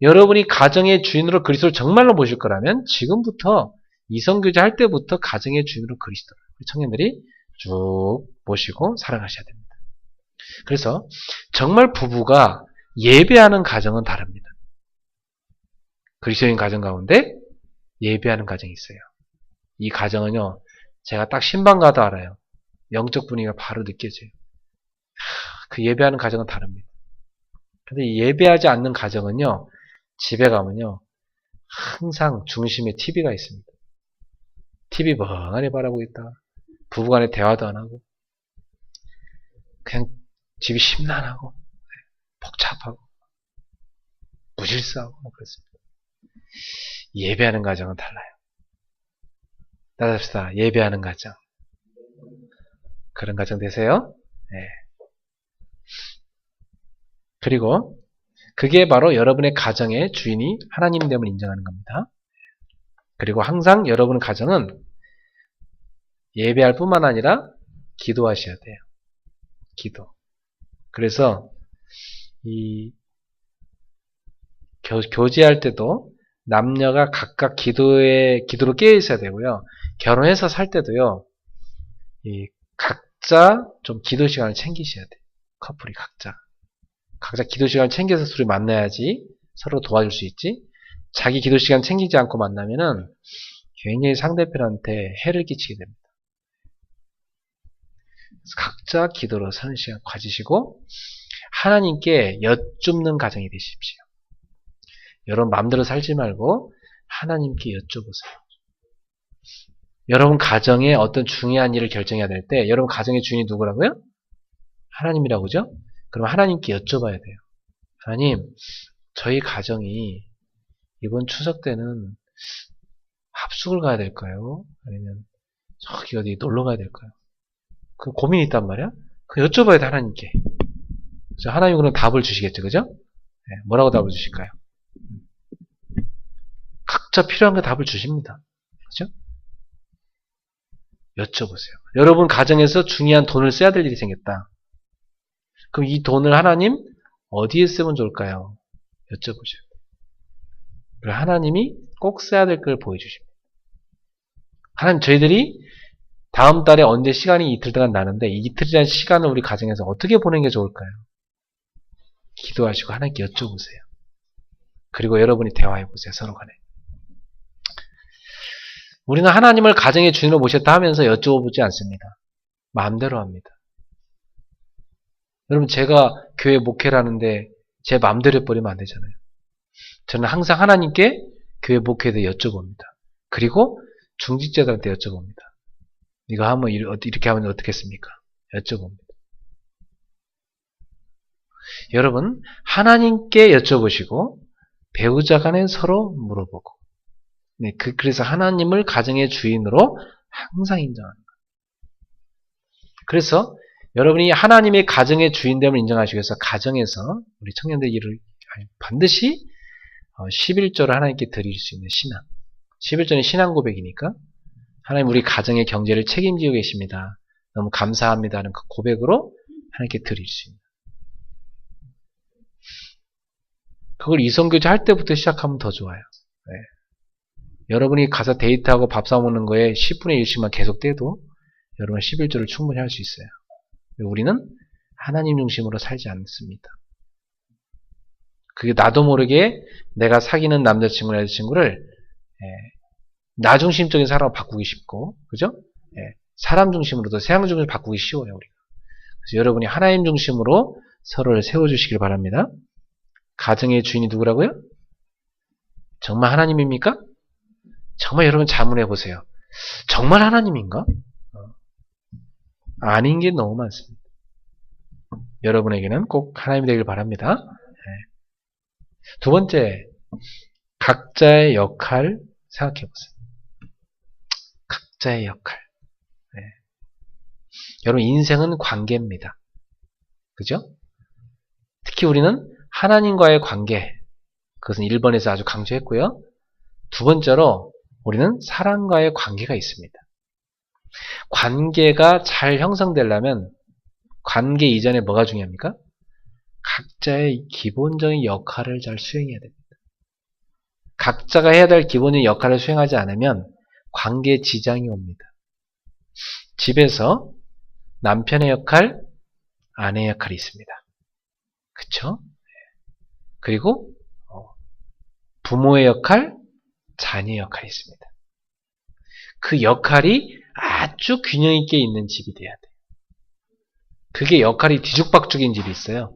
여러분이 가정의 주인으로 그리스도를 정말로 모실 거라면 지금부터 이성교제 할 때부터 가정의 주인으로 그리스도를 청년들이 쭉 모시고 살아가셔야 됩니다. 그래서 정말 부부가 예배하는 가정은 다릅니다. 그리스도인 가정 가운데 예배하는 가정이 있어요. 이 가정은요, 제가 딱 신방 가도 알아요. 영적 분위기가 바로 느껴져요. 그 예배하는 가정은 다릅니다. 근데 이 예배하지 않는 가정은요, 집에 가면요, 항상 중심에 TV가 있습니다. TV 멍하니 바라보고 있다. 부부간에 대화도 안 하고, 그냥 집이 심란하고, 복잡하고, 무질서하고, 그렇습니다. 예배하는 가정은 달라요. 따라합시다. 예배하는 가정. 그런 가정 되세요? 네. 그리고 그게 바로 여러분의 가정의 주인이 하나님됨을 인정하는 겁니다. 그리고 항상 여러분 가정은 예배할 뿐만 아니라 기도하셔야 돼요. 기도. 그래서 이 교제할 때도 남녀가 각각 기도로 깨어 있어야 되고요. 결혼해서 살 때도요. 이 각자 좀 기도 시간을 챙기셔야 돼요. 커플이 각자 기도 시간을 챙겨서 둘이 만나야지 서로 도와줄 수 있지. 자기 기도 시간 챙기지 않고 만나면은 굉장히 상대편한테 해를 끼치게 됩니다. 그래서 각자 기도로 사는 시간 가지시고 하나님께 여쭙는 가정이 되십시오. 여러분 마음대로 살지 말고 하나님께 여쭤보세요. 여러분 가정에 어떤 중요한 일을 결정해야 될 때 여러분 가정의 주인이 누구라고요? 하나님이라고 그죠? 그럼 하나님께 여쭤봐야 돼요. 하나님, 저희 가정이 이번 추석 때는 합숙을 가야 될까요? 아니면 저기 어디 놀러 가야 될까요? 그 고민이 있단 말이야? 그 여쭤봐야 돼, 하나님께. 그래서 하나님은 그럼 답을 주시겠죠, 그죠? 네, 뭐라고 답을 주실까요? 각자 필요한 거 답을 주십니다. 그죠? 여쭤보세요. 여러분 가정에서 중요한 돈을 써야 될 일이 생겼다. 그럼 이 돈을 하나님 어디에 쓰면 좋을까요? 여쭤보셔요. 그리고 하나님이 꼭 써야 될 걸 보여주십니다. 하나님, 저희들이 다음 달에 언제 시간이 이틀 동안 나는데 이 이틀이라는 시간을 우리 가정에서 어떻게 보내는 게 좋을까요? 기도하시고 하나님께 여쭤보세요. 그리고 여러분이 대화해보세요. 서로 간에. 우리는 하나님을 가정의 주인으로 모셨다 하면서 여쭤보지 않습니다. 마음대로 합니다. 여러분, 제가 교회 목회를 하는데 제 마음대로 해버리면 안 되잖아요. 저는 항상 하나님께 교회 목회에 대해 여쭤봅니다. 그리고 중직자들한테 여쭤봅니다. 이거 하면 이렇게 하면 어떻겠습니까? 여쭤봅니다. 여러분, 하나님께 여쭤보시고 배우자 간에 서로 물어보고 네, 그래서 하나님을 가정의 주인으로 항상 인정하는 거예요. 그래서 여러분이 하나님의 가정의 주인됨을 인정하시기 위해서 가정에서 우리 청년들 일을 반드시 11조를 하나님께 드릴 수 있는 신앙. 11조는 신앙 고백이니까 하나님 우리 가정의 경제를 책임지고 계십니다. 너무 감사합니다는 그 고백으로 하나님께 드릴 수 있는. 그걸 이성교제 할 때부터 시작하면 더 좋아요. 네. 여러분이 가서 데이트하고 밥 사먹는 거에 10분의 1씩만 계속돼도 여러분 11조를 충분히 할 수 있어요. 우리는 하나님 중심으로 살지 않습니다. 그게 나도 모르게 내가 사귀는 남자친구나 여자친구를 나 중심적인 사람으로 바꾸기 쉽고, 그죠? 사람 중심으로도 세상 중심으로 바꾸기 쉬워요, 우리가. 그래서 여러분이 하나님 중심으로 서로를 세워주시길 바랍니다. 가정의 주인이 누구라고요? 정말 하나님입니까? 정말 여러분 자문해 보세요. 정말 하나님인가? 아닌 게 너무 많습니다. 여러분에게는 꼭 하나님이 되길 바랍니다. 두 번째, 각자의 역할 생각해 보세요. 각자의 역할. 여러분 인생은 관계입니다. 그죠? 특히 우리는 하나님과의 관계, 그것은 1번에서 아주 강조했고요. 두 번째로 우리는 사람과의 관계가 있습니다. 관계가 잘 형성되려면 관계 이전에 뭐가 중요합니까? 각자의 기본적인 역할을 잘 수행해야 됩니다. 각자가 해야 될 기본적인 역할을 수행하지 않으면 관계에 지장이 옵니다. 집에서 남편의 역할, 아내의 역할이 있습니다. 그쵸? 그리고 부모의 역할, 자녀의 역할이 있습니다. 그 역할이 아주 균형 있게 있는 집이 돼야 돼요. 그게 역할이 뒤죽박죽인 집이 있어요.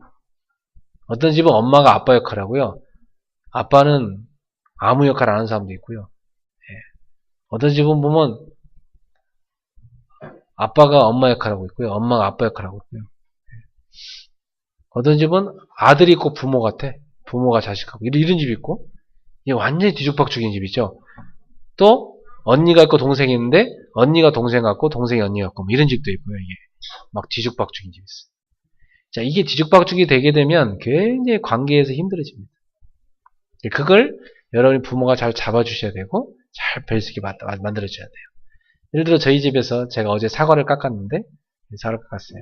어떤 집은 엄마가 아빠 역할을 하고요. 아빠는 아무 역할 안 하는 사람도 있고요. 어떤 집은 보면 아빠가 엄마 역할을 하고 있고요. 엄마가 아빠 역할을 하고 있고요. 어떤 집은 아들이 있고 부모 같아. 부모가 자식하고 이런 집이 있고 이게 완전히 뒤죽박죽인 집이죠. 또 언니가 있고 동생이 있는데 언니가 동생 같고 동생이 언니 같고 뭐 이런 집도 있고요. 이게 막 뒤죽박죽인 집이 있어요. 자, 이게 뒤죽박죽이 되게 되면 굉장히 관계에서 힘들어집니다. 그걸 여러분이 부모가 잘 잡아주셔야 되고 잘 별 수 있게 만들어줘야 돼요. 예를 들어 저희 집에서 제가 어제 사과를 깎았는데 사과를 깎았어요.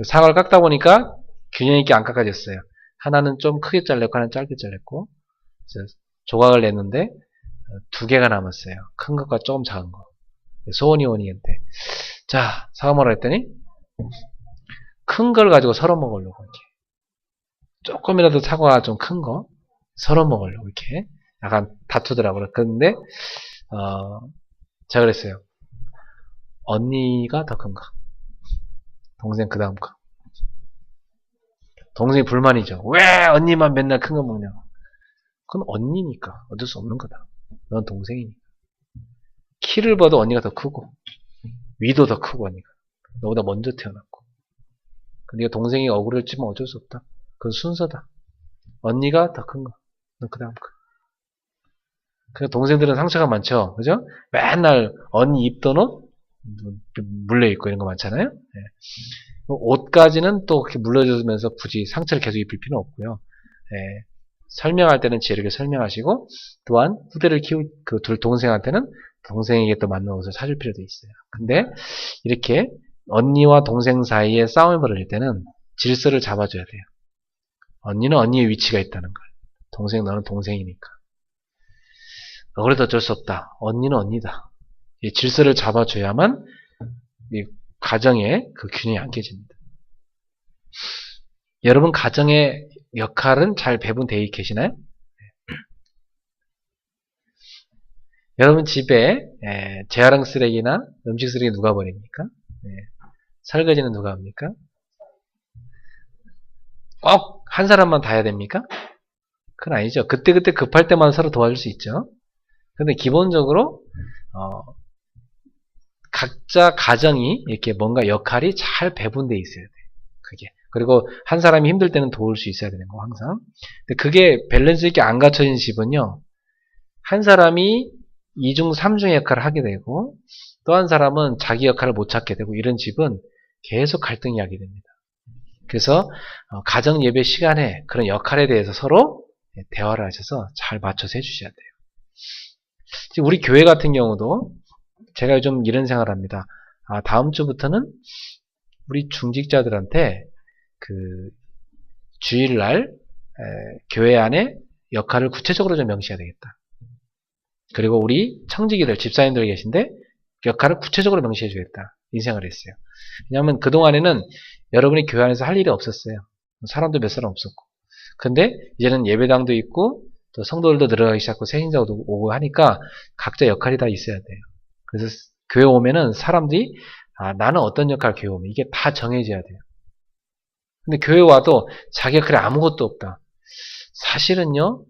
사과를 깎다 보니까 균형 있게 안 깎아졌어요. 하나는 좀 크게 잘렸고 하나는 짧게 잘렸고 조각을 냈는데 두 개가 남았어요. 큰 것과 조금 작은 거. 소원이한테 자 사과 먹으라 했더니 큰 걸 가지고 썰어 먹으려고 이렇게 조금이라도 사과가 좀 큰 거 썰어 먹으려고 이렇게 약간 다투더라고요. 그런데 제가 그랬어요. 언니가 더 큰가? 동생 그 다음 거. 동생이 불만이죠. 왜 언니만 맨날 큰 거 먹냐고. 그건 언니니까 어쩔 수 없는 거다. 넌 동생이니까. 키를 봐도 언니가 더 크고 위도 더 크고 언니가 너보다 먼저 태어났고 근데 동생이 억울을 찌면 어쩔 수 없다. 그건 순서다. 언니가 더 큰 거. 넌 그 다음 거. 그 동생들은 상처가 많죠. 그죠? 맨날 언니 입던 옷 물려있고 이런 거 많잖아요. 네. 옷까지는 또 그렇게 물려주면서 굳이 상처를 계속 입힐 필요는 없고요. 네. 설명할 때는 지혜롭게 설명하시고 또한 후대를 키울 그 둘 동생한테는 동생에게 또 맞는 옷을 사줄 필요도 있어요. 근데 이렇게 언니와 동생 사이에 싸움이 벌어질 때는 질서를 잡아줘야 돼요. 언니는 언니의 위치가 있다는 걸. 동생 너는 동생이니까. 그래도 어쩔 수 없다. 언니는 언니다. 이 질서를 잡아줘야만 이 가정의 그 균형이 안 깨집니다. 여러분 가정의 역할은 잘 배분되어 계시나요? 여러분 집에 재활용 쓰레기나 음식 쓰레기 누가 버립니까? 설거지는 누가 합니까? 꼭 한 사람만 다 해야 됩니까? 그건 아니죠. 그때그때 급할 때만 서로 도와줄 수 있죠. 근데 기본적으로 각자 가정이 이렇게 뭔가 역할이 잘 배분되어 있어야 돼요. 그게. 그리고 한 사람이 힘들 때는 도울 수 있어야 되는 거 항상. 근데 그게 밸런스 있게 안 갖춰진 집은요. 한 사람이 2중 3중의 역할을 하게 되고 또 한 사람은 자기 역할을 못 찾게 되고 이런 집은 계속 갈등이 하게 됩니다. 그래서 가정 예배 시간에 그런 역할에 대해서 서로 대화를 하셔서 잘 맞춰서 해주셔야 돼요. 우리 교회 같은 경우도 제가 요즘 이런 생각을 합니다. 다음 주부터는 우리 중직자들한테 그 주일날 교회 안에 역할을 구체적으로 좀 명시해야 되겠다. 그리고 우리 청지기들, 집사님들 계신데 역할을 구체적으로 명시해 주겠다. 이 생각을 했어요. 왜냐하면 그동안에는 여러분이 교회 안에서 할 일이 없었어요. 사람도 몇 사람 없었고. 근데 이제는 예배당도 있고 또 성도들도 늘어가기 시작하고 새신자도 오고 하니까 각자 역할이 다 있어야 돼요. 그래서 교회 오면은 사람들이 나는 어떤 역할 교회 오면 이게 다 정해져야 돼요. 근데 교회 와도 자기 역할이 아무것도 없다. 사실은요.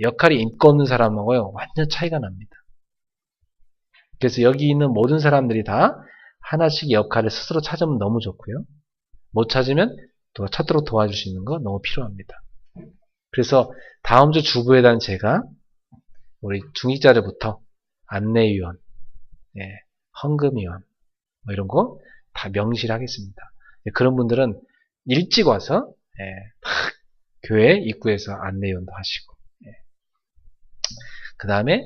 역할이 있고 없는 사람하고요. 완전 차이가 납니다. 그래서 여기 있는 모든 사람들이 다 하나씩 역할을 스스로 찾으면 너무 좋고요. 못 찾으면 또 찾도록 도와줄 수 있는 거 너무 필요합니다. 그래서 다음 주 주부회단 제가 우리 중직자들부터 안내위원, 헌금위원 뭐 이런 거 다 명시를 하겠습니다. 그런 분들은 일찍 와서 교회 입구에서 안내위원도 하시고 그 다음에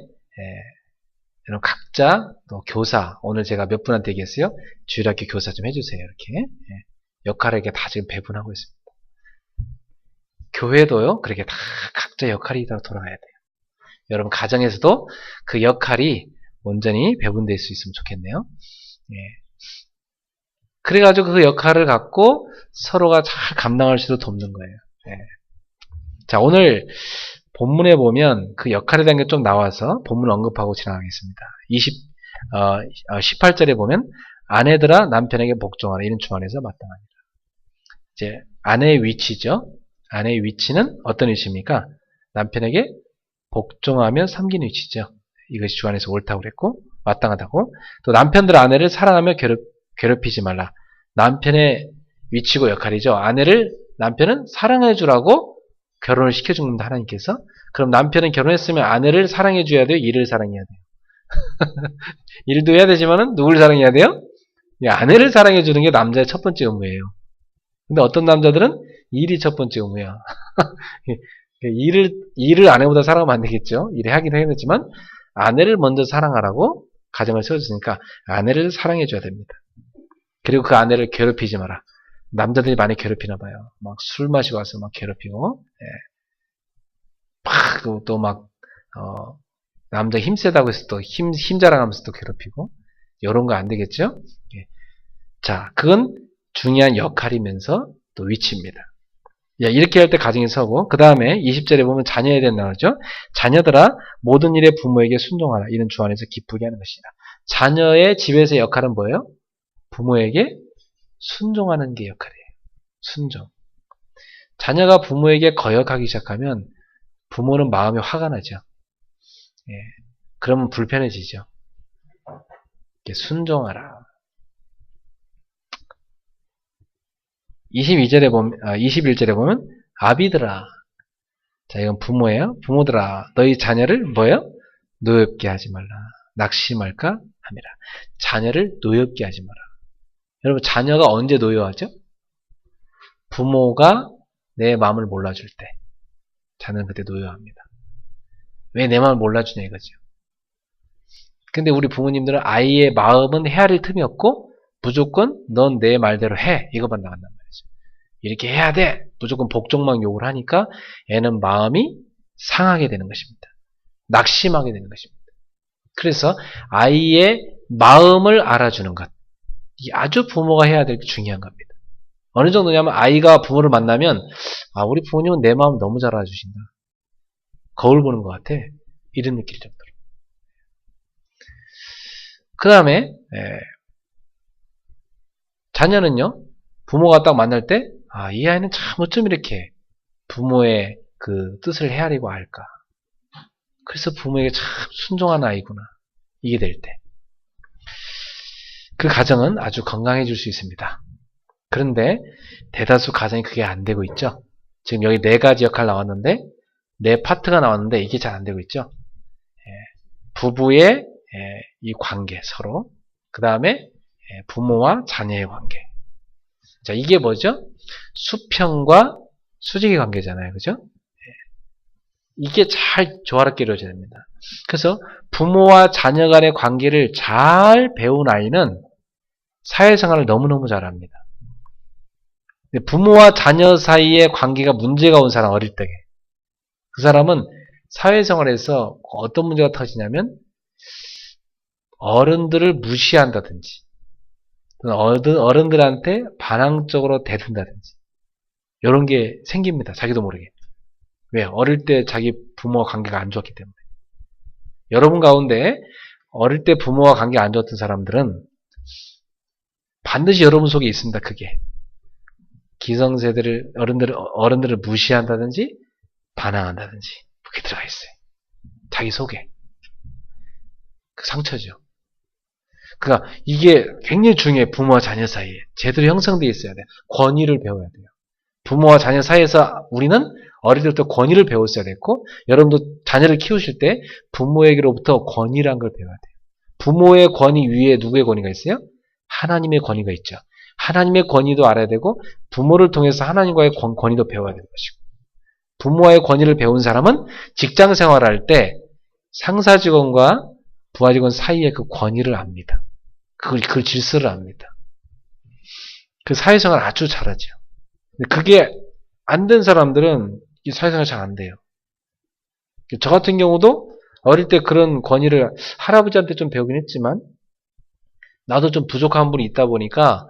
이런 각자 또 교사 오늘 제가 몇 분한테 얘기했어요. 주일학교 교사 좀 해주세요. 이렇게 역할에게 다 지금 배분하고 있습니다. 교회도요. 그렇게 다 각자 역할이 다 돌아가야 돼요. 여러분 가정에서도 그 역할이 온전히 배분될 수 있으면 좋겠네요. 그래가지고 그 역할을 갖고 서로가 잘 감당할 수 있도록 돕는 거예요. 자 오늘 본문에 보면 그 역할에 대한 게 좀 나와서 본문 언급하고 지나가겠습니다. 18절에 보면 아내들아 남편에게 복종하라 이런 주안에서 마땅합니다. 이제 아내의 위치죠. 아내의 위치는 어떤 위치입니까? 남편에게 복종하며 섬기는 위치죠. 이것이 주안에서 옳다고 그랬고 마땅하다고. 또 남편들 아내를 사랑하며 괴롭히지 말라. 남편의 위치고 역할이죠. 남편은 사랑해 주라고 결혼을 시켜줍니다. 하나님께서. 그럼 남편은 결혼했으면 아내를 사랑해 줘야 돼요? 일을 사랑해야 돼요? 일도 해야 되지만은 누굴 사랑해야 돼요? 아내를 사랑해 주는 게 남자의 첫 번째 의무예요. 근데 어떤 남자들은 일이 첫 번째 의무야. 일을 아내보다 사랑하면 안 되겠죠. 일을 하긴 해야겠지만, 아내를 먼저 사랑하라고 가정을 세워줬으니까, 아내를 사랑해줘야 됩니다. 그리고 그 아내를 괴롭히지 마라. 남자들이 많이 괴롭히나 봐요. 막 술 마시고 와서 막 괴롭히고, 또 막, 남자 힘세다고 해서 또 힘 자랑하면서 또 괴롭히고, 이런 거 안 되겠죠? 자, 그건 중요한 역할이면서 또 위치입니다. 이렇게 할 때 가정이 서고, 그 다음에 20절에 보면 자녀에 대한 나오죠? 자녀들아, 모든 일에 부모에게 순종하라. 이는 주 안에서 기쁘게 하는 것이다. 자녀의 집에서의 역할은 뭐예요? 부모에게 순종하는 게 역할이에요. 순종. 자녀가 부모에게 거역하기 시작하면 부모는 마음이 화가 나죠. 그러면 불편해지죠. 순종하라. 21절에 보면 아비들아. 자, 이건 부모예요. 부모들아, 너희 자녀를 뭐예요? 노엽게 하지 말라. 낙심할까 함이라. 자녀를 노엽게 하지 마라. 여러분, 자녀가 언제 노여하죠? 부모가 내 마음을 몰라줄 때. 자녀는 그때 노여합니다. 왜 내 마음을 몰라주냐 이거죠. 근데 우리 부모님들은 아이의 마음은 헤아릴 틈이 없고 무조건 넌 내 말대로 해. 이거만 나간단 말이죠. 이렇게 해야 돼. 무조건 복종만 요구를 하니까 애는 마음이 상하게 되는 것입니다. 낙심하게 되는 것입니다. 그래서 아이의 마음을 알아주는 것. 이게 아주 부모가 해야 될 게 중요한 겁니다. 어느 정도냐면 아이가 부모를 만나면 우리 부모님은 내 마음 너무 잘 알아주신다. 거울 보는 것 같아. 이런 느낄 정도로. 그 다음에 자녀는요. 부모가 딱 만날 때 이 아이는 참 어쩜 이렇게 부모의 그 뜻을 헤아리고 알까. 그래서 부모에게 참 순종한 아이구나. 이게 될 때. 그 가정은 아주 건강해질 수 있습니다. 그런데 대다수 가정이 그게 안 되고 있죠. 지금 여기 4가지 역할 나왔는데 4파트가 나왔는데 이게 잘 안 되고 있죠. 부부의 이 관계 서로, 그 다음에 부모와 자녀의 관계. 자, 이게 뭐죠? 수평과 수직의 관계잖아요. 그죠? 이게 잘 조화롭게 이루어져야 됩니다. 그래서 부모와 자녀 간의 관계를 잘 배운 아이는 사회생활을 너무너무 잘합니다. 부모와 자녀 사이의 관계가 문제가 온 사람, 어릴 때 그 사람은 사회생활에서 어떤 문제가 터지냐면 어른들을 무시한다든지 어른들한테 반항적으로 대든다든지 이런 게 생깁니다. 자기도 모르게. 왜? 어릴 때 자기 부모와 관계가 안 좋았기 때문에. 여러분 가운데 어릴 때 부모와 관계가 안 좋았던 사람들은 반드시 여러분 속에 있습니다. 그게. 기성세대를 어른들을 무시한다든지 반항한다든지 그게 들어가 있어요. 자기 속에. 그 상처죠. 그러니까 이게 굉장히 중요해. 부모와 자녀 사이에. 제대로 형성되어 있어야 돼요. 권위를 배워야 돼요. 부모와 자녀 사이에서 우리는 어릴 때부터 권위를 배웠어야 됐고, 여러분도 자녀를 키우실 때 부모에게로부터 권위란 걸 배워야 돼요. 부모의 권위 위에 누구의 권위가 있어요? 하나님의 권위가 있죠. 하나님의 권위도 알아야 되고 부모를 통해서 하나님과의 권위도 배워야 되는 것이고, 부모와의 권위를 배운 사람은 직장 생활할 때 상사 직원과 부하 직원 사이의 그 권위를 압니다. 그 질서를 압니다. 그 사회생활 아주 잘하죠. 그게 안 된 사람들은 이 사회생활 잘 안 돼요. 저 같은 경우도 어릴 때 그런 권위를 할아버지한테 좀 배우긴 했지만 나도 좀 부족한 부분이 있다 보니까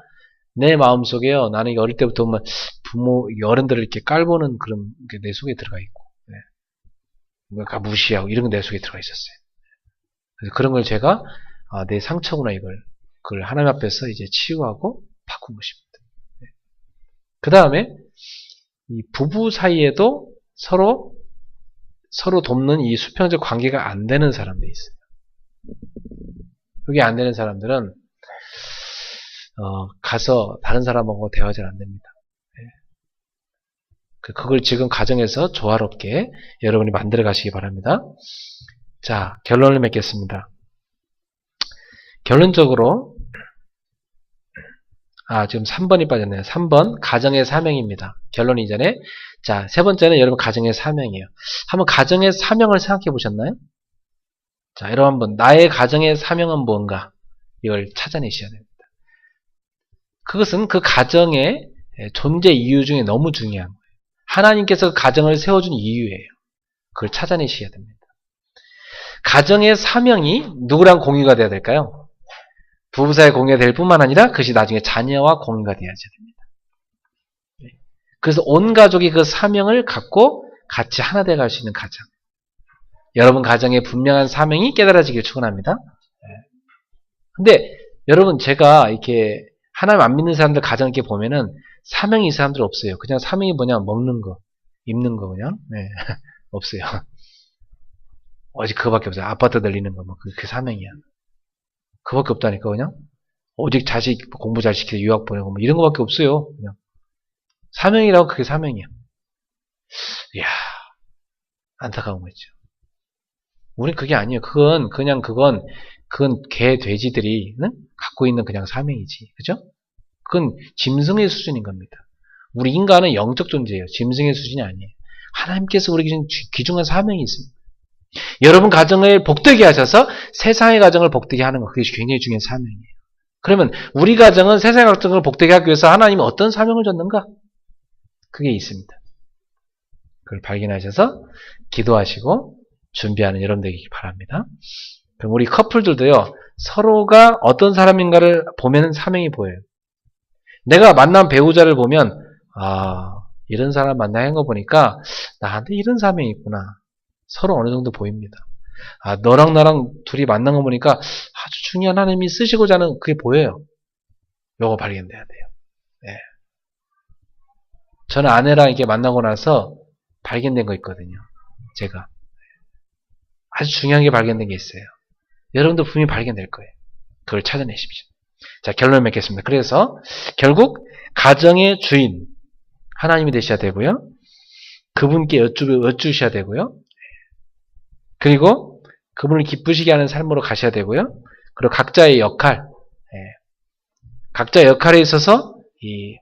내 마음속에요. 나는 어릴 때부터 보면 부모, 어른들을 이렇게 깔보는 그런 게 내 속에 들어가 있고, 뭔가 무시하고 이런 게 내 속에 들어가 있었어요. 그래서 그런 걸 제가 내 상처구나 그걸 하나님 앞에서 이제 치유하고 바꾼 것입니다. 그 다음에 이 부부 사이에도 서로 돕는 이 수평적 관계가 안 되는 사람들이 있어요. 그게 안 되는 사람들은 가서 다른 사람하고 대화가 잘 안 됩니다. 그걸 지금 가정에서 조화롭게 여러분이 만들어 가시기 바랍니다. 자, 결론을 맺겠습니다. 결론적으로 지금 3번이 빠졌네요. 3번 가정의 사명입니다. 결론 이전에 자, 세 번째는 여러분 가정의 사명이에요. 한번 가정의 사명을 생각해 보셨나요? 자, 여러분 한번 나의 가정의 사명은 뭔가 이걸 찾아내셔야 됩니다. 그것은 그 가정의 존재 이유 중에 너무 중요한 거예요. 하나님께서 가정을 세워준 이유예요. 그걸 찾아내셔야 됩니다. 가정의 사명이 누구랑 공유가 돼야 될까요? 부부 사이에 공유가 될 뿐만 아니라 그것이 나중에 자녀와 공유가 되어야 됩니다. 그래서 온 가족이 그 사명을 갖고 같이 하나 되어갈 수 있는 가정. 여러분 가정에 분명한 사명이 깨달아지길 축원합니다. 근데 여러분 제가 이렇게 하나님 안 믿는 사람들 가정 이렇게 보면은 사명이 이 사람들 없어요. 그냥 사명이 뭐냐 먹는 거, 입는 거 그냥 없어요. 오직 그거밖에 없어요. 아파트 늘리는 거 뭐 그게 사명이야. 그거밖에 없다니까 그냥. 오직 자식 공부 잘 시키고 유학 보내고 뭐 이런 거밖에 없어요. 그냥. 사명이라고 그게 사명이야. 이야 안타까운 거죠. 우린 그게 아니에요. 그건 개, 돼지들이 갖고 있는 그냥 사명이지. 그죠? 그건 짐승의 수준인 겁니다. 우리 인간은 영적 존재예요. 짐승의 수준이 아니에요. 하나님께서 우리에게 준 귀중한 사명이 있습니다. 여러분 가정을 복되게 하셔서 세상의 가정을 복되게 하는 것, 그게 굉장히 중요한 사명이에요. 그러면 우리 가정은 세상의 가정을 복되게 하기 위해서 하나님은 어떤 사명을 줬는가? 그게 있습니다. 그걸 발견하셔서 기도하시고 준비하는 여러분 되기 바랍니다. 그럼 우리 커플들도요, 서로가 어떤 사람인가를 보면 사명이 보여요. 내가 만난 배우자를 보면, 이런 사람 만나는 거 보니까 나한테 이런 사명이 있구나. 서로 어느 정도 보입니다. 너랑 나랑 둘이 만난 거 보니까 아주 중요한 하나님이 쓰시고자 하는 그게 보여요. 요거 발견돼야 돼요. 네. 저는 아내랑 이렇게 만나고 나서 발견된 거 있거든요. 제가. 아주 중요한 게 발견된 게 있어요. 여러분도 분명히 발견될 거예요. 그걸 찾아내십시오. 자, 결론을 맺겠습니다. 그래서 결국 가정의 주인 하나님이 되셔야 되고요. 그분께 여쭈셔야 되고요. 그리고 그분을 기쁘시게 하는 삶으로 가셔야 되고요. 그리고 각자의 역할, 각자의 역할에 있어서 이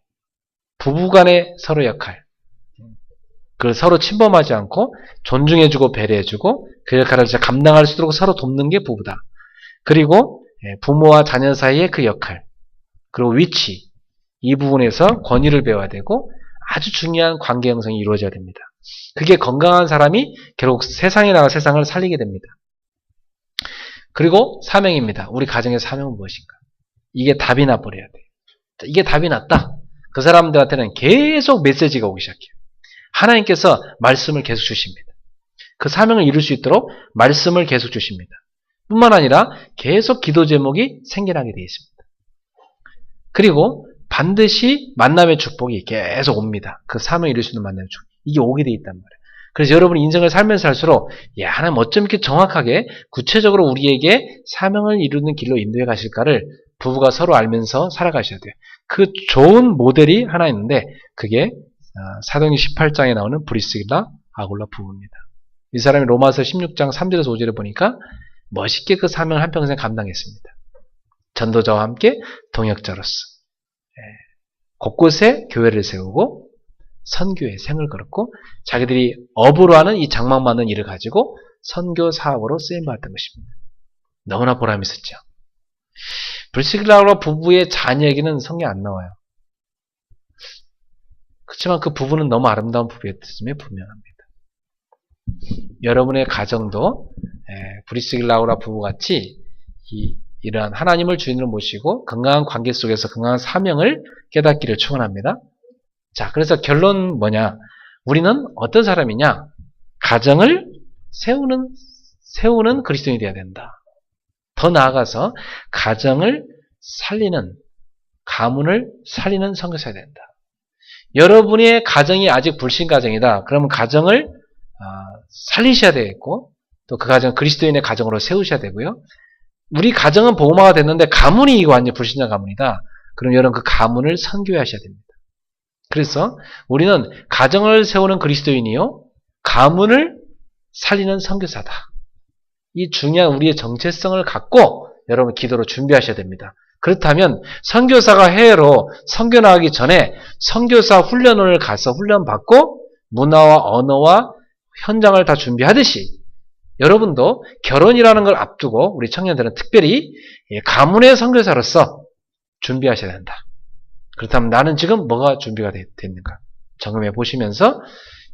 부부간의 서로 역할, 그걸 서로 침범하지 않고 존중해주고 배려해주고 그 역할을 감당할 수 있도록 서로 돕는 게 부부다. 그리고 부모와 자녀 사이의 그 역할, 그리고 위치, 이 부분에서 권위를 배워야 되고 아주 중요한 관계 형성이 이루어져야 됩니다. 그게 건강한 사람이 결국 세상에 나가 세상을 살리게 됩니다. 그리고 사명입니다. 우리 가정의 사명은 무엇인가? 이게 답이 나버려야 돼요. 이게 답이 났다. 그 사람들한테는 계속 메시지가 오기 시작해요. 하나님께서 말씀을 계속 주십니다. 그 사명을 이룰 수 있도록 말씀을 계속 주십니다. 뿐만 아니라 계속 기도 제목이 생겨나게 되어 있습니다. 그리고 반드시 만남의 축복이 계속 옵니다. 그 사명을 이룰 수 있는 만남의 축복. 이게 오게 되어 있단 말이에요. 그래서 여러분 인생을 살면서 살수록 하나님 어쩜 이렇게 정확하게 구체적으로 우리에게 사명을 이루는 길로 인도해 가실까를 부부가 서로 알면서 살아가셔야 돼요. 그 좋은 모델이 하나 있는데 그게 사도행전 18장에 나오는 브리스길라 아굴라 부부입니다. 이 사람이 로마서 16장 3절에서 5절에 보니까 멋있게 그 사명을 한평생 감당했습니다. 전도자와 함께 동역자로서 곳곳에 교회를 세우고 선교에 생을 걸었고 자기들이 업으로 하는 이 장막만은 일을 가지고 선교 사업으로 쓰임받았던 것입니다. 너무나 보람이 있었죠. 브리스길라와 부부의 자녀에게는 성경에 안 나와요. 그렇지만 그 부부는 너무 아름다운 부부였음에 분명합니다. 여러분의 가정도 브리스길라와 부부같이 이러한 하나님을 주인으로 모시고 건강한 관계 속에서 건강한 사명을 깨닫기를 축원합니다. 자, 그래서 결론 뭐냐? 우리는 어떤 사람이냐? 가정을 세우는 그리스도인이 되어야 된다. 더 나아가서 가정을 살리는, 가문을 살리는 선교사가 된다. 여러분의 가정이 아직 불신 가정이다. 그러면 가정을 살리셔야 되겠고 또 그 가정 그리스도인의 가정으로 세우셔야 되고요. 우리 가정은 복음화가 됐는데 가문이 이거 완전 불신자 가문이다. 그럼 여러분 그 가문을 선교하셔야 됩니다. 그래서 우리는 가정을 세우는 그리스도인이요 가문을 살리는 선교사다. 이 중요한 우리의 정체성을 갖고 여러분 기도로 준비하셔야 됩니다. 그렇다면 선교사가 해외로 선교 나가기 전에 선교사 훈련을 가서 훈련받고 문화와 언어와 현장을 다 준비하듯이 여러분도 결혼이라는 걸 앞두고 우리 청년들은 특별히 가문의 선교사로서 준비하셔야 된다. 그렇다면 나는 지금 뭐가 준비가 됐는가? 점검해 보시면서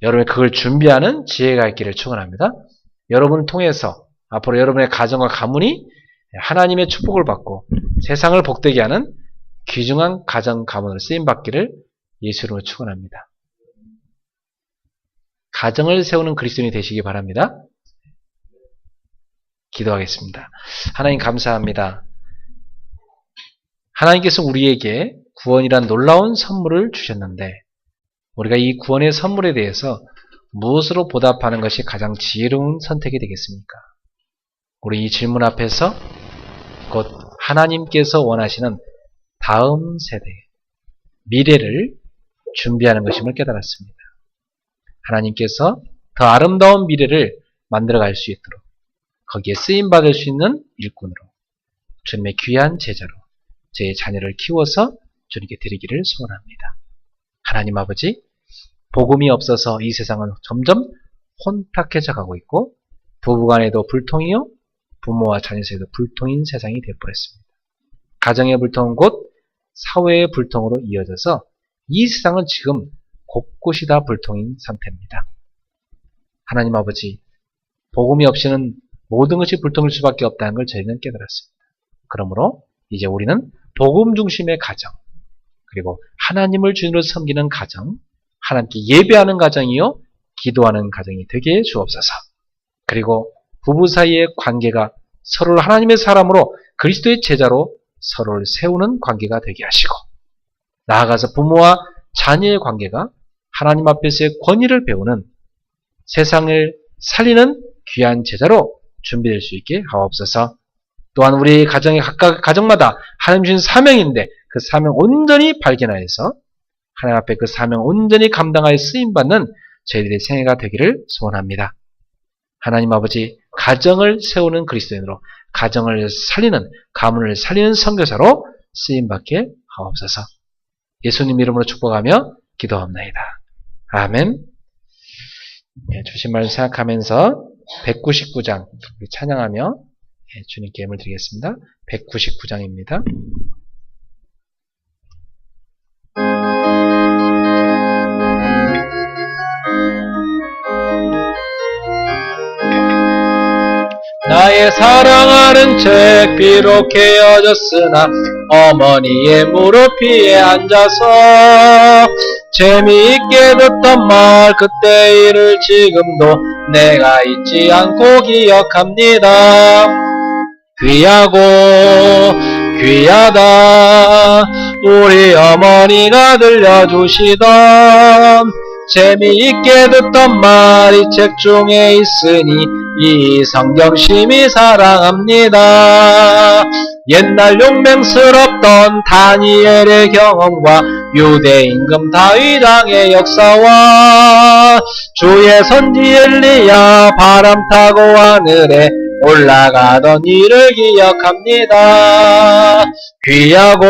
여러분이 그걸 준비하는 지혜가 있기를 축원합니다. 여러분을 통해서 앞으로 여러분의 가정과 가문이 하나님의 축복을 받고 세상을 복되게 하는 귀중한 가정 가문으로 쓰임받기를 예수로 축원합니다. 가정을 세우는 그리스도인이 되시기 바랍니다. 기도하겠습니다. 하나님 감사합니다. 하나님께서 우리에게 구원이란 놀라운 선물을 주셨는데 우리가 이 구원의 선물에 대해서 무엇으로 보답하는 것이 가장 지혜로운 선택이 되겠습니까? 우리 이 질문 앞에서 곧 하나님께서 원하시는 다음 세대, 미래를 준비하는 것임을 깨달았습니다. 하나님께서 더 아름다운 미래를 만들어갈 수 있도록 거기에 쓰임받을 수 있는 일꾼으로 주님의 귀한 제자로 제 자녀를 키워서 주님께 드리기를 소원합니다. 하나님 아버지, 복음이 없어서 이 세상은 점점 혼탁해져 가고 있고 부부간에도 불통이요 부모와 자녀 사이도 불통인 세상이 되어버렸습니다. 가정의 불통은 곧 사회의 불통으로 이어져서 이 세상은 지금 곳곳이 다 불통인 상태입니다. 하나님 아버지, 복음이 없이는 모든 것이 불통일 수밖에 없다는 걸 저희는 깨달았습니다. 그러므로 이제 우리는 복음 중심의 가정, 그리고 하나님을 주님으로 섬기는 가정, 하나님께 예배하는 가정이요 기도하는 가정이 되게 주옵소서. 그리고 부부 사이의 관계가 서로를 하나님의 사람으로 그리스도의 제자로 서로를 세우는 관계가 되게 하시고, 나아가서 부모와 자녀의 관계가 하나님 앞에서의 권위를 배우는 세상을 살리는 귀한 제자로 준비될 수 있게 하옵소서. 또한 우리 가정의 각각 가정마다 하나님 주신 사명인데 그 사명 온전히 발견하여서 하나님 앞에 그 사명 온전히 감당하여 쓰임받는 저희들의 생애가 되기를 소원합니다. 하나님 아버지, 가정을 세우는 그리스도인으로 가정을 살리는, 가문을 살리는 선교사로 쓰임받게 하옵소서. 예수님 이름으로 축복하며 기도합나이다. 아멘. 네, 주신 말씀 생각하면서 199장 찬양하며 주님께 예물 드리겠습니다. 199장입니다. 나의 사랑하는 책 비록 헤어졌으나 어머니의 무릎 위에 앉아서 재미있게 듣던 말 그때 일을 지금도 내가 잊지 않고 기억합니다. 귀하고 귀하다 우리 어머니가 들려주시던 재미있게 듣던 말이 책 중에 있으니 이 성경 심히 사랑합니다. 옛날 용맹스럽던 다니엘의 경험과 유대 임금 다윗 왕의 역사와 주의 선지 엘리야 바람 타고 하늘에 올라가던 일을 기억합니다. 귀하고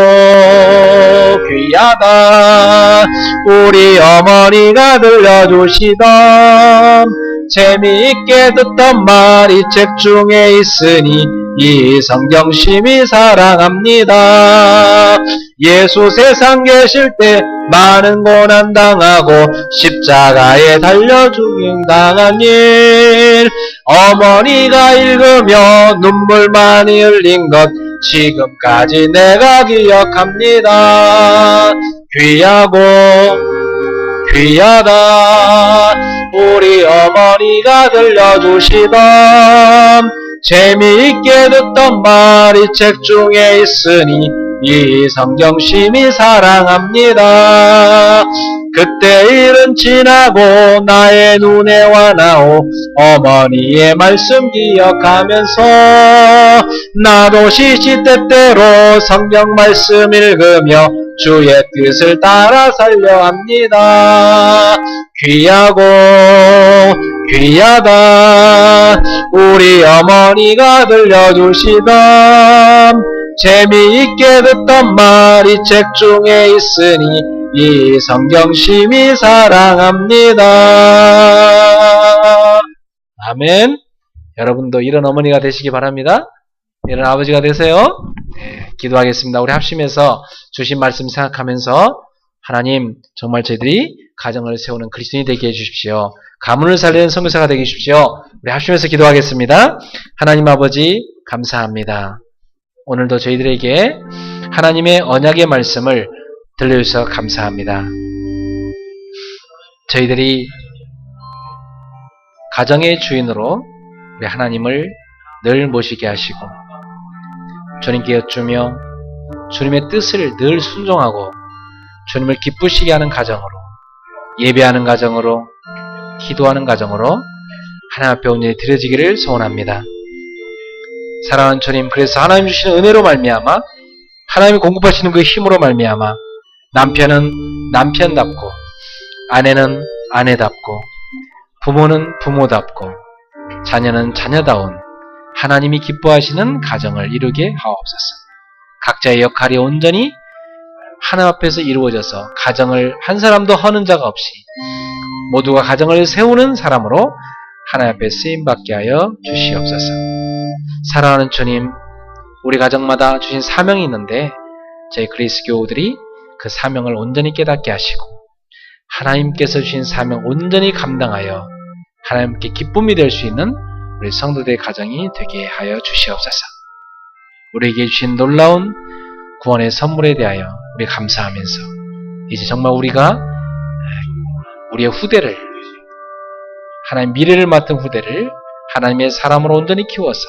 귀하다 우리 어머니가 들려주시던 재미있게 듣던 말이 책 중에 있으니 이 성경 심히 사랑합니다. 예수 세상 계실 때 많은 고난 당하고 십자가에 달려 죽임당한 일, 어머니가 읽으며 눈물 많이 흘린 것 지금까지 내가 기억합니다. 귀하고 귀하다 우리 어머니가 들려주시던 재미있게 듣던 말이 책 중에 있으니 이 성경 심히 사랑합니다. 그때 일은 지나고 나의 눈에 와나오 어머니의 말씀 기억하면서 나도 시시때때로 성경 말씀 읽으며 주의 뜻을 따라 살려 합니다. 귀하고 귀하다 우리 어머니가 들려주시던 재미있게 듣던 말이 책 중에 있으니 이 성경 심히 사랑합니다. 아멘. 여러분도 이런 어머니가 되시기 바랍니다. 이런 아버지가 되세요. 네, 기도하겠습니다. 우리 합심해서 주신 말씀 생각하면서 하나님 정말 저희들이 가정을 세우는 그리스도인이 되게 해주십시오. 가문을 살리는 선교사가 되게 해주십시오. 우리 합심해서 기도하겠습니다. 하나님 아버지 감사합니다. 오늘도 저희들에게 하나님의 언약의 말씀을 들려주셔서 감사합니다. 저희들이 가정의 주인으로 우리 하나님을 늘 모시게 하시고 주님께 여쭈며 주님의 뜻을 늘 순종하고 주님을 기쁘시게 하는 가정으로, 예배하는 가정으로, 기도하는 가정으로 하나님 앞에 온전히 드려지기를 소원합니다. 사랑하는 주님, 그래서 하나님 주시는 은혜로 말미암아 하나님이 공급하시는 그 힘으로 말미암아 남편은 남편답고 아내는 아내답고 부모는 부모답고 자녀는 자녀다운 하나님이 기뻐하시는 가정을 이루게 하옵소서. 각자의 역할이 온전히 하나님 앞에서 이루어져서 가정을 한 사람도 허는 자가 없이 모두가 가정을 세우는 사람으로 하나님 앞에 쓰임받게 하여 주시옵소서. 사랑하는 주님, 우리 가정마다 주신 사명이 있는데 저희 그리스 교우들이 그 사명을 온전히 깨닫게 하시고 하나님께서 주신 사명 온전히 감당하여 하나님께 기쁨이 될 수 있는 우리 성도들의 가정이 되게 하여 주시옵소서. 우리에게 주신 놀라운 구원의 선물에 대하여 우리 감사하면서 이제 정말 우리가 우리의 후대를, 하나님 미래를 맡은 후대를 하나님의 사람으로 온전히 키워서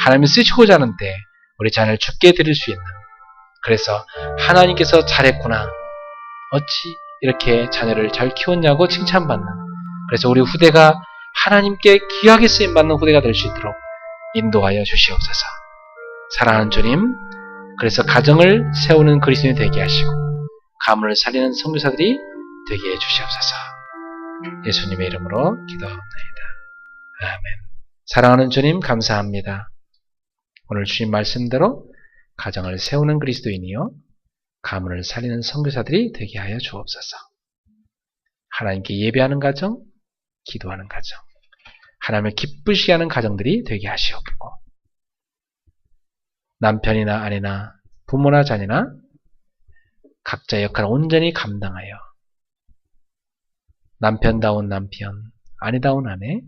하나님이 쓰시고자 하는데 우리 자녀를 죽게 드릴 수 있는, 그래서 하나님께서 잘했구나, 어찌 이렇게 자녀를 잘 키웠냐고 칭찬받는, 그래서 우리 후대가 하나님께 귀하게 쓰임받는 후대가 될 수 있도록 인도하여 주시옵소서. 사랑하는 주님, 그래서 가정을 세우는 그리스도인이 되게 하시고 가문을 살리는 선교사들이 되게 해주시옵소서. 예수님의 이름으로 기도합니다. 아멘. 사랑하는 주님 감사합니다. 오늘 주신 말씀대로 가정을 세우는 그리스도인이요 가문을 살리는 선교사들이 되게 하여 주옵소서. 하나님께 예배하는 가정, 기도하는 가정, 하나님을 기쁘시게 하는 가정들이 되게 하시옵고 남편이나 아내나 부모나 자녀나 각자의 역할을 온전히 감당하여 남편다운 남편, 아내다운 아내,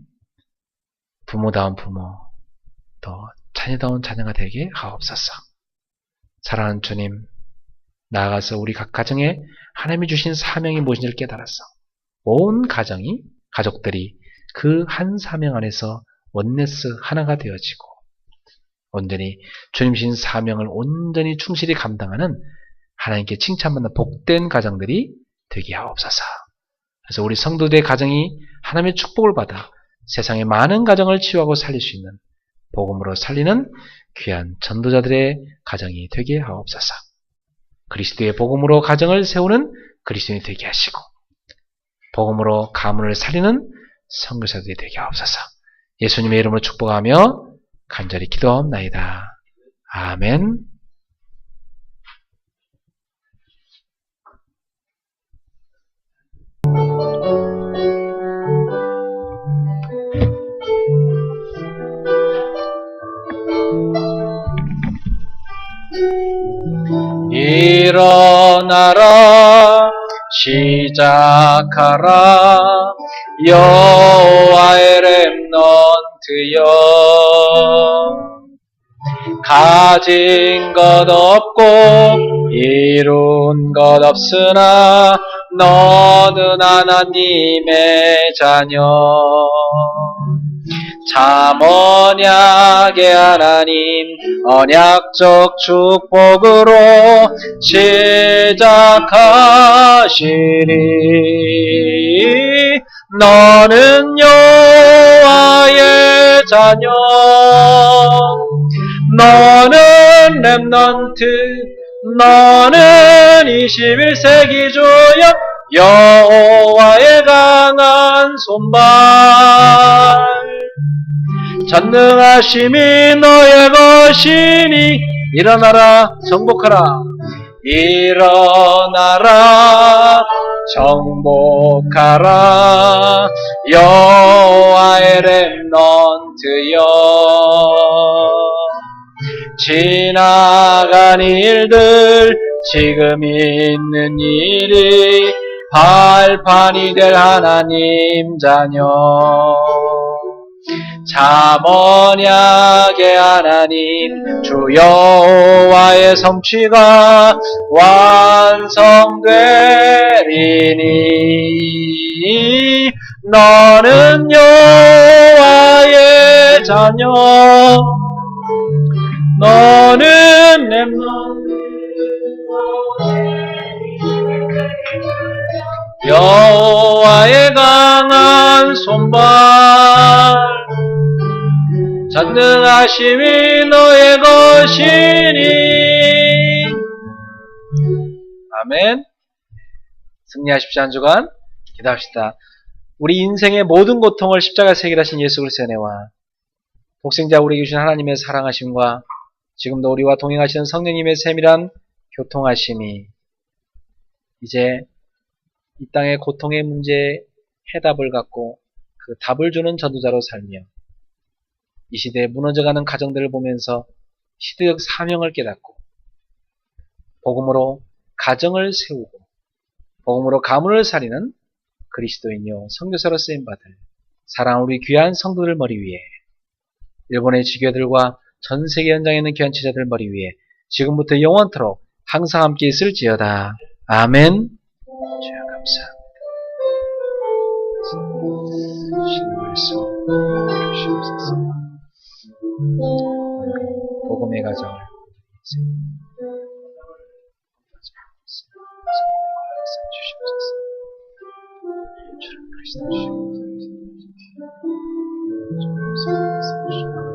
부모다운 부모, 또 자녀다운 자녀가 되게 하옵소서. 사랑하는 주님, 나아가서 우리 각 가정에 하나님이 주신 사명이 무엇인지를 깨달아서 온 가정이, 가족들이 그 한 사명 안에서 원네스 하나가 되어지고 온전히 주님 주신 사명을 온전히 충실히 감당하는 하나님께 칭찬받는 복된 가정들이 되게 하옵소서. 그래서 우리 성도들의 가정이 하나님의 축복을 받아 세상의 많은 가정을 치유하고 살릴 수 있는 복음으로 살리는 귀한 전도자들의 가정이 되게 하옵소서. 그리스도의 복음으로 가정을 세우는 그리스도인이 되게 하시고 복음으로 가문을 살리는 선교사들이 되게 하옵소서. 예수님의 이름으로 축복하며 간절히 기도하옵나이다. 아멘. 일어나라 시작하라 여호와의 렘넌트여 가진 것 없고 이룬 것 없으나 너는 하나님의 자녀 참 언약의 하나님 언약적 축복으로 시작하시리 너는 여호와의 자녀 너는 렘넌트 너는 21세기 주역 여호와의 강한 손발 전능하심이 너의 것이니 일어나라 정복하라. 일어나라 정복하라 여호와의 렘넌트여. 지나간 일들 지금 있는 일이 발판이 될 하나님 자녀. 잠언약의 하나님 주 여호와의 성취가 완성되리니 너는 여호와의 자녀. 너는 렘넌트 여호와의 강한 손발 전능하심이 너의 것이니. 아멘. 승리하십시오. 한 주간 기도합시다. 우리 인생의 모든 고통을 십자가에서 해결하신 예수 그리스도의 은혜와 독생자 우리에게 주신 하나님의 사랑하심과 지금도 우리와 동행하시는 성령님의 세밀한 교통하심이 이제 이 땅의 고통의 문제에 해답을 갖고 그 답을 주는 전도자로 살며 이 시대에 무너져가는 가정들을 보면서 시대적 사명을 깨닫고 복음으로 가정을 세우고 복음으로 가문을 살리는 그리스도인이요 선교사로 쓰임받을 사랑하는 우리 귀한 성도들 머리 위에 일본의 지교들과 전 세계 현장에 있는 귀한 제자들 머리 위에 지금부터 영원토록 항상 함께 있을지어다. 아멘. 주여 감사합니다. 주신 말씀 주시옵소서. 복음의 가정을 주시옵소서. 주를 그리스도 주여 가정에서 그리스도 되게